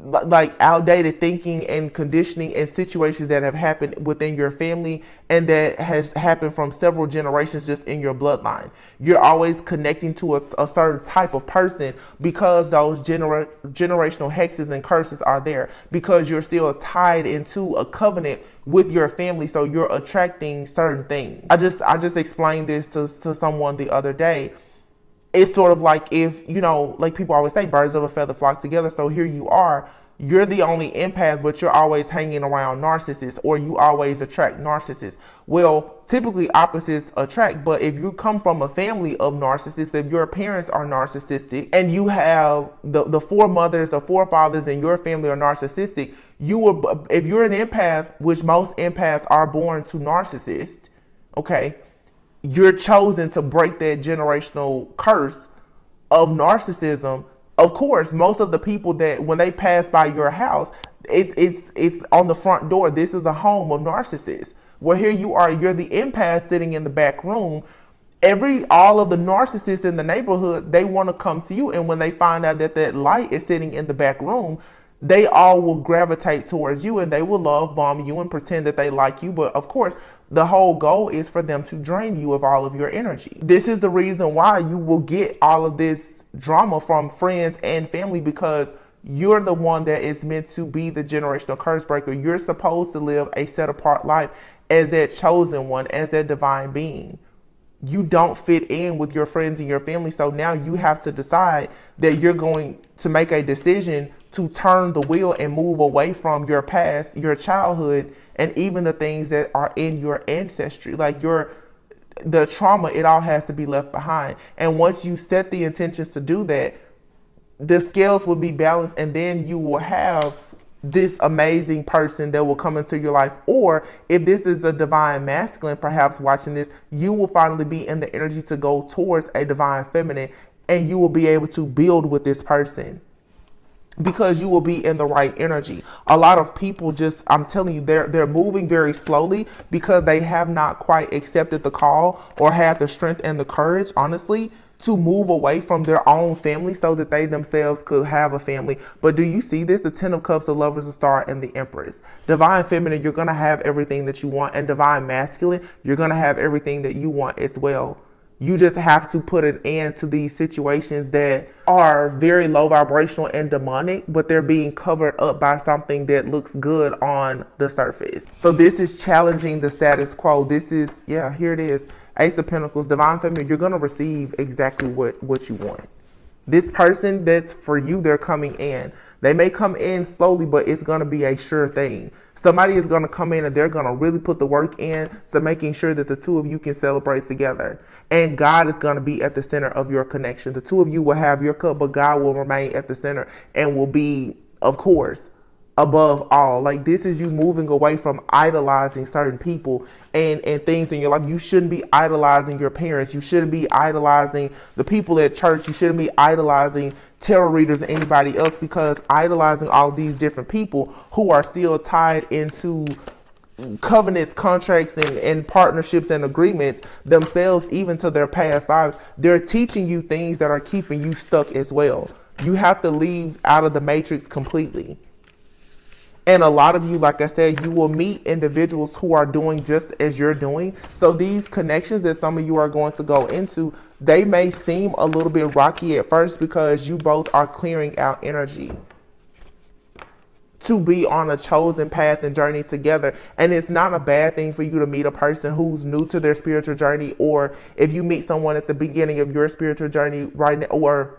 like outdated thinking and conditioning and situations that have happened within your family and that has happened from several generations just in your bloodline. You're always connecting to a certain type of person because those generational hexes and curses are there, because you're still tied into a covenant with your family, so you're attracting certain things. I just explained this to someone the other day. It's sort of like, if, you know, like people always say, birds of a feather flock together. So here you are, you're the only empath, but you're always hanging around narcissists, or you always attract narcissists. Well, typically opposites attract, but if you come from a family of narcissists, if your parents are narcissistic and you have the foremothers or forefathers in your family are narcissistic, you will, if you're an empath, which most empaths are born to narcissists, okay, you're chosen to break that generational curse of narcissism. Of course, most of the people that when they pass by your house, it's on the front door. This is a home of narcissists. Well, here you are, you're the empath sitting in the back room. All of the narcissists in the neighborhood, they want to come to you, and when they find out that that light is sitting in the back room, they all will gravitate towards you, and they will love bomb you and pretend that they like you. But of course, the whole goal is for them to drain you of all of your energy. This is the reason why you will get all of this drama from friends and family, because you're the one that is meant to be the generational curse breaker. You're supposed to live a set apart life as that chosen one, as that divine being. You don't fit in with your friends and your family. So now you have to decide that you're going to make a decision to turn the wheel and move away from your past, your childhood, and even the things that are in your ancestry. Like the trauma, it all has to be left behind. And once you set the intentions to do that, the scales will be balanced, and then you will have this amazing person that will come into your life. Or if this is a divine masculine, perhaps watching this, you will finally be in the energy to go towards a divine feminine, and you will be able to build with this person, because you will be in the right energy. A lot of people just, I'm telling you, they're moving very slowly because they have not quite accepted the call or have the strength and the courage, honestly, to move away from their own family so that they themselves could have a family. But do you see this? The 10 of Cups, the Lovers, the Star, and the Empress. Divine Feminine, you're going to have everything that you want. And Divine Masculine, you're going to have everything that you want as well. You just have to put an end to these situations that are very low vibrational and demonic, but they're being covered up by something that looks good on the surface. So this is challenging the status quo. This is, yeah, here it is. Ace of Pentacles, Divine Feminine, you're going to receive exactly what you want. This person that's for you, they're coming in. They may come in slowly, but it's going to be a sure thing. Somebody is going to come in and they're going to really put the work in to making sure that the two of you can celebrate together. And God is going to be at the center of your connection. The two of you will have your cup, but God will remain at the center and will be, of course, above all. Like, this is you moving away from idolizing certain people and things in your life. You shouldn't be idolizing your parents. You shouldn't be idolizing the people at church. You shouldn't be idolizing tarot readers or anybody else, because idolizing all these different people who are still tied into covenants, contracts, and partnerships and agreements themselves, even to their past lives, they're teaching you things that are keeping you stuck as well. You have to leave out of the matrix completely. And a lot of you, like I said, you will meet individuals who are doing just as you're doing. So these connections that some of you are going to go into, they may seem a little bit rocky at first because you both are clearing out energy to be on a chosen path and journey together. And it's not a bad thing for you to meet a person who's new to their spiritual journey, or if you meet someone at the beginning of your spiritual journey right now, or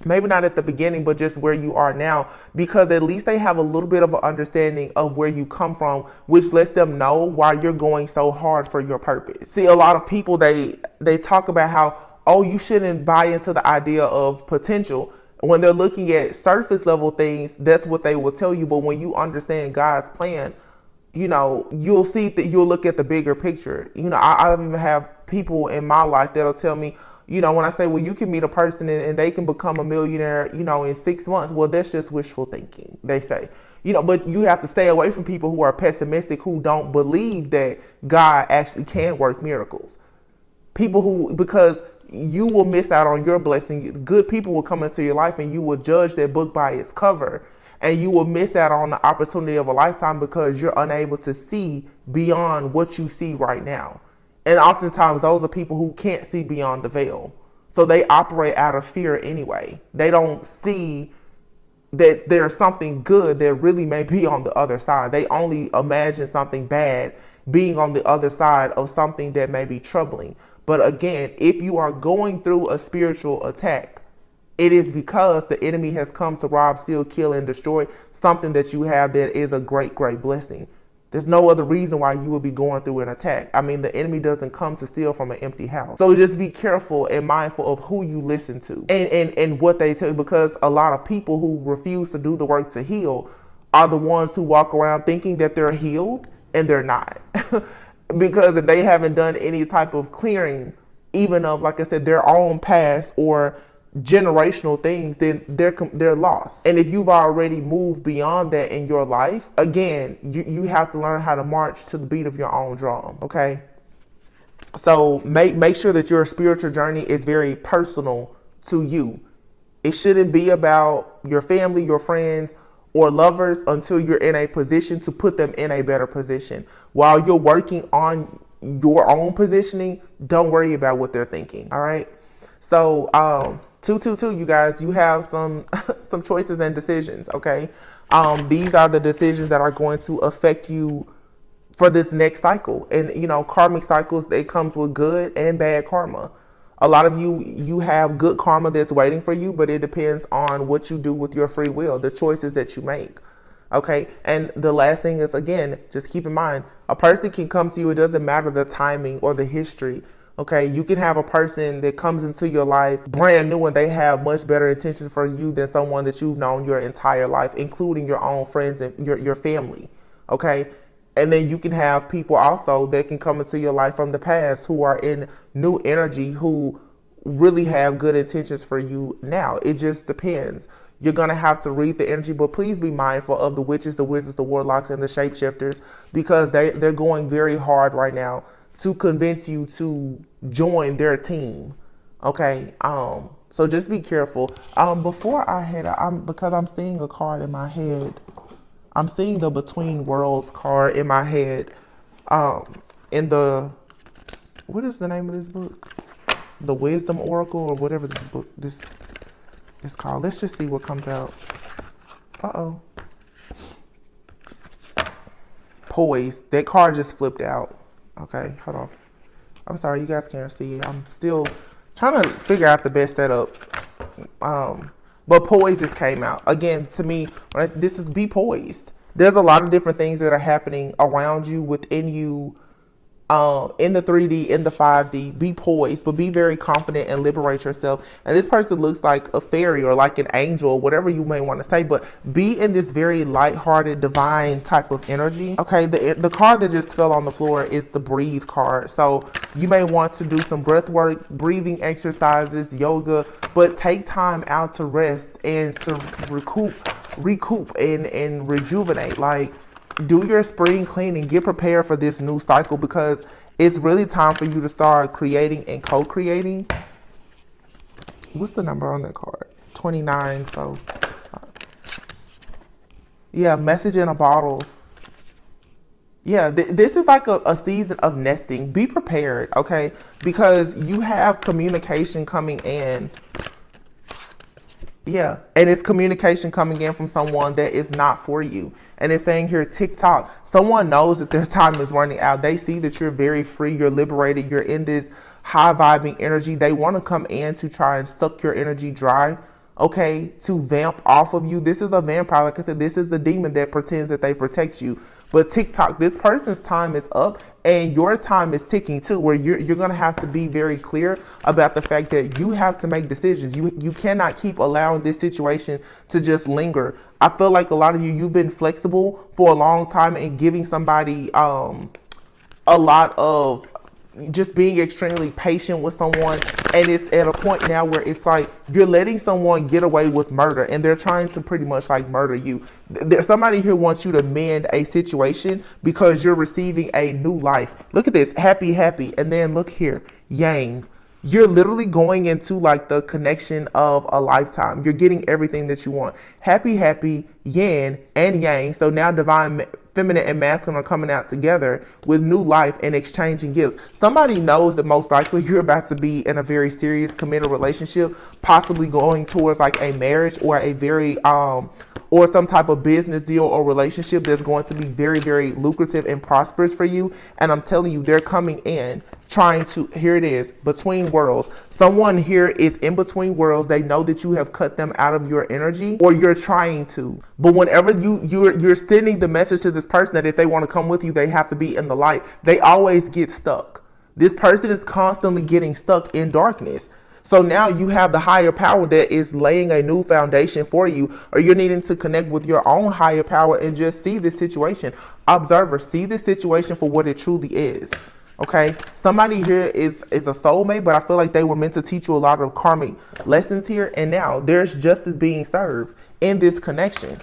maybe not at the beginning, but just where you are now, because at least they have a little bit of an understanding of where you come from, which lets them know why you're going so hard for your purpose. See, a lot of people, they talk about how, oh, you shouldn't buy into the idea of potential. When they're looking at surface level things, that's what they will tell you. But when you understand God's plan, you know, you'll see that you'll look at the bigger picture. You know, I even have people in my life that'll tell me, you know, when I say, well, you can meet a person and they can become a millionaire, you know, in 6 months. Well, that's just wishful thinking, they say. You know, but you have to stay away from people who are pessimistic, who don't believe that God actually can work miracles. People who, because you will miss out on your blessing. Good people will come into your life and you will judge that book by its cover. And you will miss out on the opportunity of a lifetime because you're unable to see beyond what you see right now. And oftentimes those are people who can't see beyond the veil. So they operate out of fear anyway. They don't see that there's something good that really may be on the other side. They only imagine something bad being on the other side of something that may be troubling. But again, if you are going through a spiritual attack, it is because the enemy has come to rob, steal, kill, and destroy something that you have that is a great, great blessing. There's no other reason why you would be going through an attack. I mean, the enemy doesn't come to steal from an empty house. So just be careful and mindful of who you listen to and what they tell you, because a lot of people who refuse to do the work to heal are the ones who walk around thinking that they're healed and they're not. Because if they haven't done any type of clearing, even of, like I said, their own past or generational things, then they're lost. And if you've already moved beyond that in your life, again, you have to learn how to march to the beat of your own drum. Okay, so make sure that your spiritual journey is very personal to you. It shouldn't be about your family, your friends, or lovers until you're in a position to put them in a better position. While you're working on your own positioning, don't worry about what they're thinking. All right, so 222, you guys, you have some choices and decisions. Okay, these are the decisions that are going to affect you for this next cycle. And you know, karmic cycles, they comes with good and bad karma. A lot of you have good karma that's waiting for you, but it depends on what you do with your free will, the choices that you make. Okay, and the last thing is, again, just keep in mind, a person can come to you. It doesn't matter the timing or the history. Okay, you can have a person that comes into your life brand new and they have much better intentions for you than someone that you've known your entire life, including your own friends and your family. Okay, and then you can have people also that can come into your life from the past who are in new energy, who really have good intentions for you now. It just depends. You're going to have to read the energy, but please be mindful of the witches, the wizards, the warlocks, and the shapeshifters, because they're going very hard right now to convince you to join their team. Okay, so just be careful. Before I head out, because I'm seeing a card in my head. I'm seeing the Between Worlds card in my head. In the, what is the name of this book? The Wisdom Oracle, or whatever this book this is called. Let's just see what comes out. Poised. That card just flipped out. Okay, hold on. I'm sorry, you guys can't see it. I'm still trying to figure out the best setup. But poised just came out. Again, to me, this is be poised. There's a lot of different things that are happening around you, within you, in the 3D, in the 5D. Be poised, but be very confident and liberate yourself. And this person looks like a fairy or like an angel, whatever you may want to say, but be in this very lighthearted, divine type of energy. Okay, the card that just fell on the floor is the Breathe card. So you may want to do some breath work, breathing exercises, yoga, but take time out to rest and to recoup and rejuvenate. Like, do your spring cleaning, get prepared for this new cycle, because it's really time for you to start creating and co-creating. What's the number on that card? 29. So yeah, message in a bottle. Yeah, this is like a season of nesting. Be prepared, okay? Because you have communication coming in. Yeah, and it's communication coming in from someone that is not for you. And it's saying here, TikTok. Someone knows that their time is running out. They see that you're very free, you're liberated, you're in this high vibing energy. They want to come in to try and suck your energy dry, okay, to vamp off of you. This is a vampire. Like I said, this is the demon that pretends that they protect you. But TikTok, this person's time is up and your time is ticking too, where you're going to have to be very clear about the fact that you have to make decisions. You cannot keep allowing this situation to just linger. I feel like a lot of you've been flexible for a long time and giving somebody a lot of just being extremely patient with someone, and it's at a point now where it's like you're letting someone get away with murder and they're trying to pretty much like murder you. There's somebody here wants you to mend a situation because you're receiving a new life. Look at this, happy, and then look here, yang. You're literally going into like the connection of a lifetime. You're getting everything that you want. Happy, yin and yang. So now divine feminine and masculine are coming out together with new life and exchanging gifts. Somebody knows that most likely you're about to be in a very serious committed relationship, possibly going towards like a marriage or a very or some type of business deal or relationship that's going to be very, very lucrative and prosperous for you. And I'm telling you, they're coming in trying to, here it is, between worlds. Someone here is in between worlds. They know that you have cut them out of your energy, or you're trying to. But whenever you're sending the message to this person that if they want to come with you, they have to be in the light, they always get stuck. This person is constantly getting stuck in darkness. So now you have the higher power that is laying a new foundation for you, or you're needing to connect with your own higher power and just see this situation. Observer, see this situation for what it truly is. Okay, somebody here is a soulmate, but I feel like they were meant to teach you a lot of karmic lessons here, and now there's justice being served in this connection.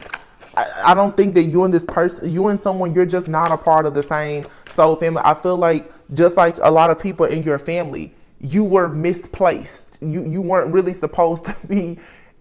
I don't think that you and this person, you and someone, you're just not a part of the same soul family. I feel like just like a lot of people in your family, you were misplaced. You weren't really supposed to be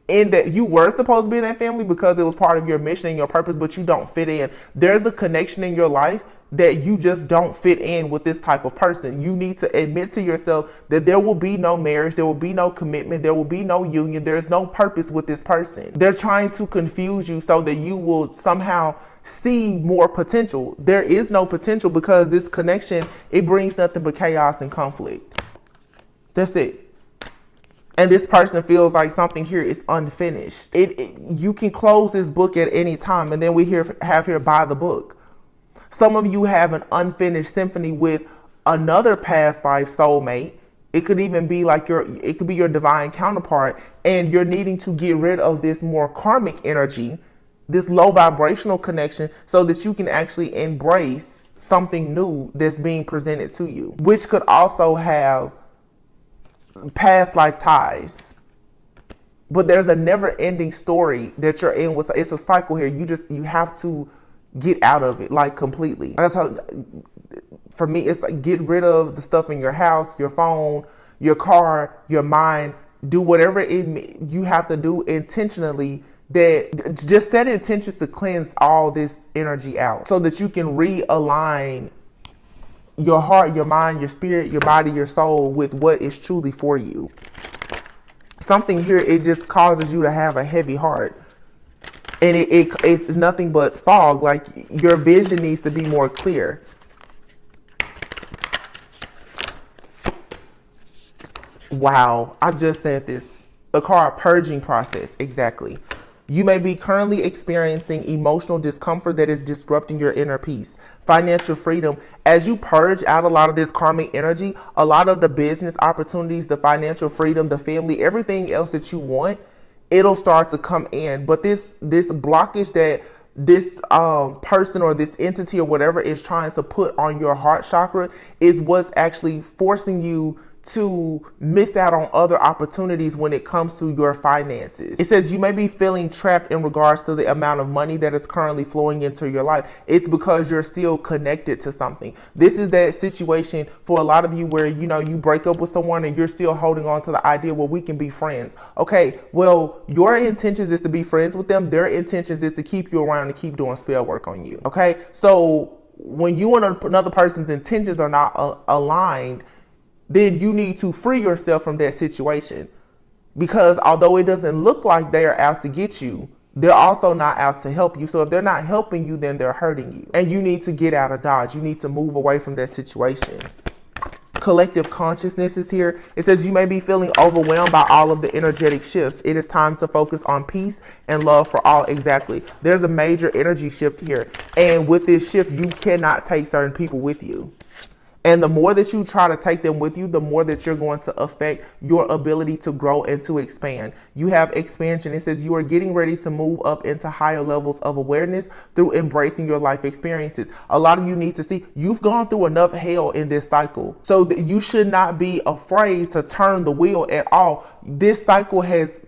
in that. You were supposed to be in that family because it was part of your mission and your purpose, but you don't fit in. There's a connection in your life that you just don't fit in with this type of person. You need to admit to yourself that there will be no marriage, there will be no commitment, there will be no union, there's no purpose with this person. They're trying to confuse you so that you will somehow see more potential. There is no potential because this connection, it brings nothing but chaos and conflict. That's it. And this person feels like something here is unfinished. You can close this book at any time, and then we have here by the book. Some of you have an unfinished symphony with another past life soulmate. It could even be like it could be your divine counterpart, and you're needing to get rid of this more karmic energy, this low vibrational connection, so that you can actually embrace something new that's being presented to you, which could also have past life ties. But there's a never-ending story that you're in. It's a cycle here. You have to get out of it, like, completely. That's how, for me, it's like get rid of the stuff in your house, your phone, your car, your mind. Do whatever you have to do intentionally. That just set intentions to cleanse all this energy out so that you can realign your heart, your mind, your spirit, your body, your soul with what is truly for you. Something here, it just causes you to have a heavy heart. And it's nothing but fog. Like, your vision needs to be more clear. Wow, I just said this. The card purging process, exactly. You may be currently experiencing emotional discomfort that is disrupting your inner peace. Financial freedom. As you purge out a lot of this karmic energy, a lot of the business opportunities, the financial freedom, the family, everything else that you want, it'll start to come in. But this blockage that this person or this entity or whatever is trying to put on your heart chakra is what's actually forcing you to miss out on other opportunities when it comes to your finances. It says you may be feeling trapped in regards to the amount of money that is currently flowing into your life. It's because you're still connected to something. This is that situation for a lot of you where, you know, you break up with someone and you're still holding on to the idea, well, we can be friends. Okay, well, your intentions is to be friends with them. Their intentions is to keep you around and keep doing spell work on you. Okay, so when you and another person's intentions are not aligned, then you need to free yourself from that situation. Because although it doesn't look like they are out to get you, they're also not out to help you. So if they're not helping you, then they're hurting you. And you need to get out of Dodge. You need to move away from that situation. Collective consciousness is here. It says you may be feeling overwhelmed by all of the energetic shifts. It is time to focus on peace and love for all. Exactly. There's a major energy shift here. And with this shift, you cannot take certain people with you. And the more that you try to take them with you, the more that you're going to affect your ability to grow and to expand. You have expansion. It says you are getting ready to move up into higher levels of awareness through embracing your life experiences. A lot of you need to see you've gone through enough hell in this cycle, so that you should not be afraid to turn the wheel at all. This cycle has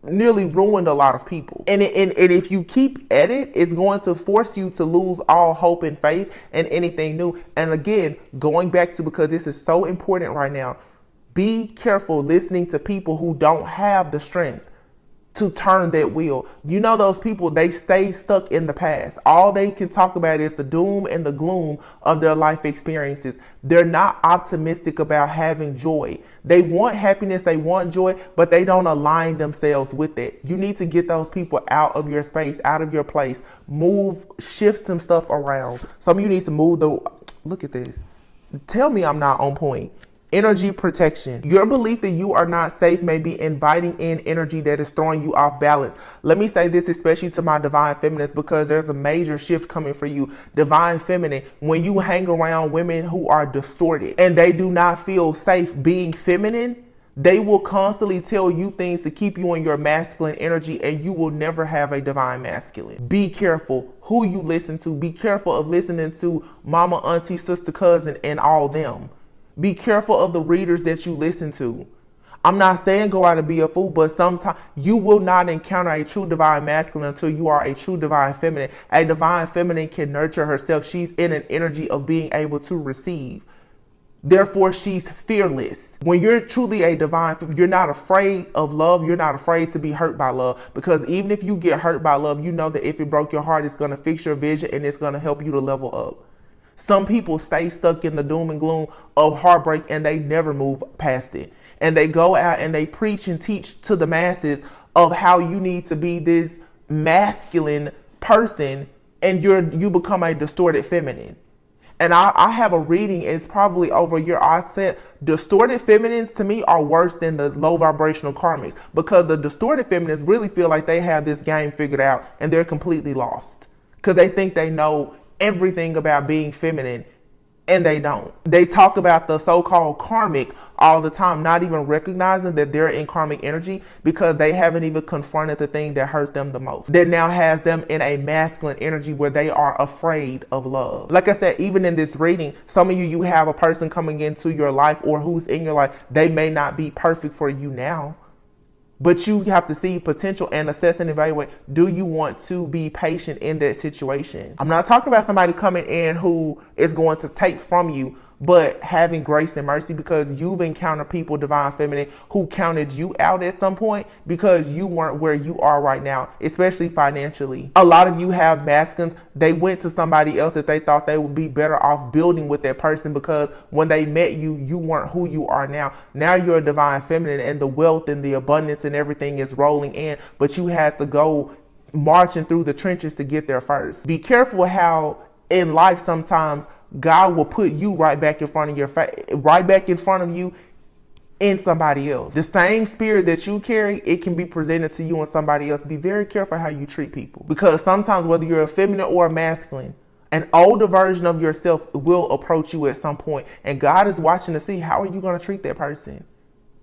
nearly ruined a lot of people. And if you keep at it, it's going to force you to lose all hope and faith in anything new. And again, going back to, because this is so important right now, be careful listening to people who don't have the strength to turn that wheel. You know, those people, they stay stuck in the past. All they can talk about is the doom and the gloom of their life experiences. They're not optimistic about having joy. They want happiness, they want joy, but they don't align themselves with it. You need to get those people out of your space, out of your place. Move, shift some stuff around. Some of you need to move look at this. Tell me I'm not on point. Energy protection. Your belief that you are not safe may be inviting in energy that is throwing you off balance. Let me say this especially to my divine feminines, because there's a major shift coming for you. Divine feminine, when you hang around women who are distorted and they do not feel safe being feminine, they will constantly tell you things to keep you in your masculine energy, and you will never have a divine masculine. Be careful who you listen to. Be careful of listening to mama, auntie, sister, cousin, and all them. Be careful of the readers that you listen to. I'm not saying go out and be a fool, but sometimes you will not encounter a true divine masculine until you are a true divine feminine. A divine feminine can nurture herself. She's in an energy of being able to receive. Therefore, she's fearless. When you're truly a divine, you're not afraid of love. You're not afraid to be hurt by love, because even if you get hurt by love, you know that if it broke your heart, it's going to fix your vision and it's going to help you to level up. Some people stay stuck in the doom and gloom of heartbreak and they never move past it. And they go out and they preach and teach to the masses of how you need to be this masculine person, and you become a distorted feminine. And I have a reading, it's probably over a year. I said distorted feminines to me are worse than the low vibrational karmics, because the distorted feminines really feel like they have this game figured out and they're completely lost because they think they know everything about being feminine, and they don't. They talk about the so-called karmic all the time, not even recognizing that they're in karmic energy because they haven't even confronted the thing that hurt them the most. That now has them in a masculine energy where they are afraid of love. Like I said, even in this reading, some of you have a person coming into your life or who's in your life. They may not be perfect for you now, but you have to see potential and assess and evaluate. Do you want to be patient in that situation? I'm not talking about somebody coming in who is going to take from you, but having grace and mercy, because you've encountered people, divine feminine, who counted you out at some point because you weren't where you are right now, especially financially. A lot of you have masculines. They went to somebody else that they thought they would be better off building with that person, because when they met you, you weren't who you are now. Now you're a divine feminine and the wealth and the abundance and everything is rolling in, but you had to go marching through the trenches to get there first. Be careful how in life sometimes God will put you right back in front of your face, right back in front of you in somebody else. The same spirit that you carry, it can be presented to you and somebody else. Be very careful how you treat people, because sometimes whether you're a feminine or a masculine, an older version of yourself will approach you at some point, and God is watching to see how are you going to treat that person.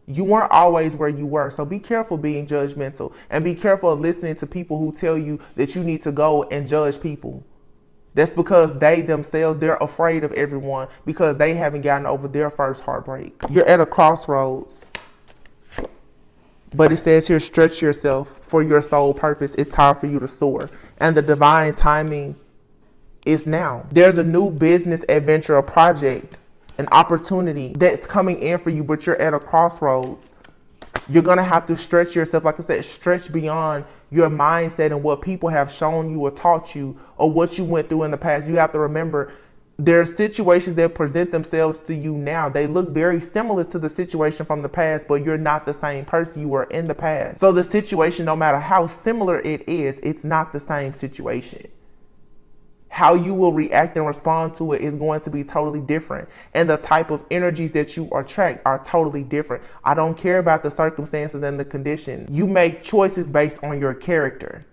You weren't always where you were, so be careful being judgmental, and be careful of listening to people who tell you that you need to go and judge people. That's because they themselves, they're afraid of everyone because they haven't gotten over their first heartbreak. You're at a crossroads. But it says here, stretch yourself for your soul purpose. It's time for you to soar. And the divine timing is now. There's a new business adventure, a project, an opportunity that's coming in for you, but you're at a crossroads. You're going to have to stretch yourself. Like I said, stretch beyond your mindset and what people have shown you or taught you or what you went through in the past. You have to remember there are situations that present themselves to you now. They look very similar to the situation from the past, but you're not the same person you were in the past. So the situation, no matter how similar it is, it's not the same situation. How you will react and respond to it is going to be totally different. And the type of energies that you attract are totally different. I don't care about the circumstances and the conditions. You make choices based on your character.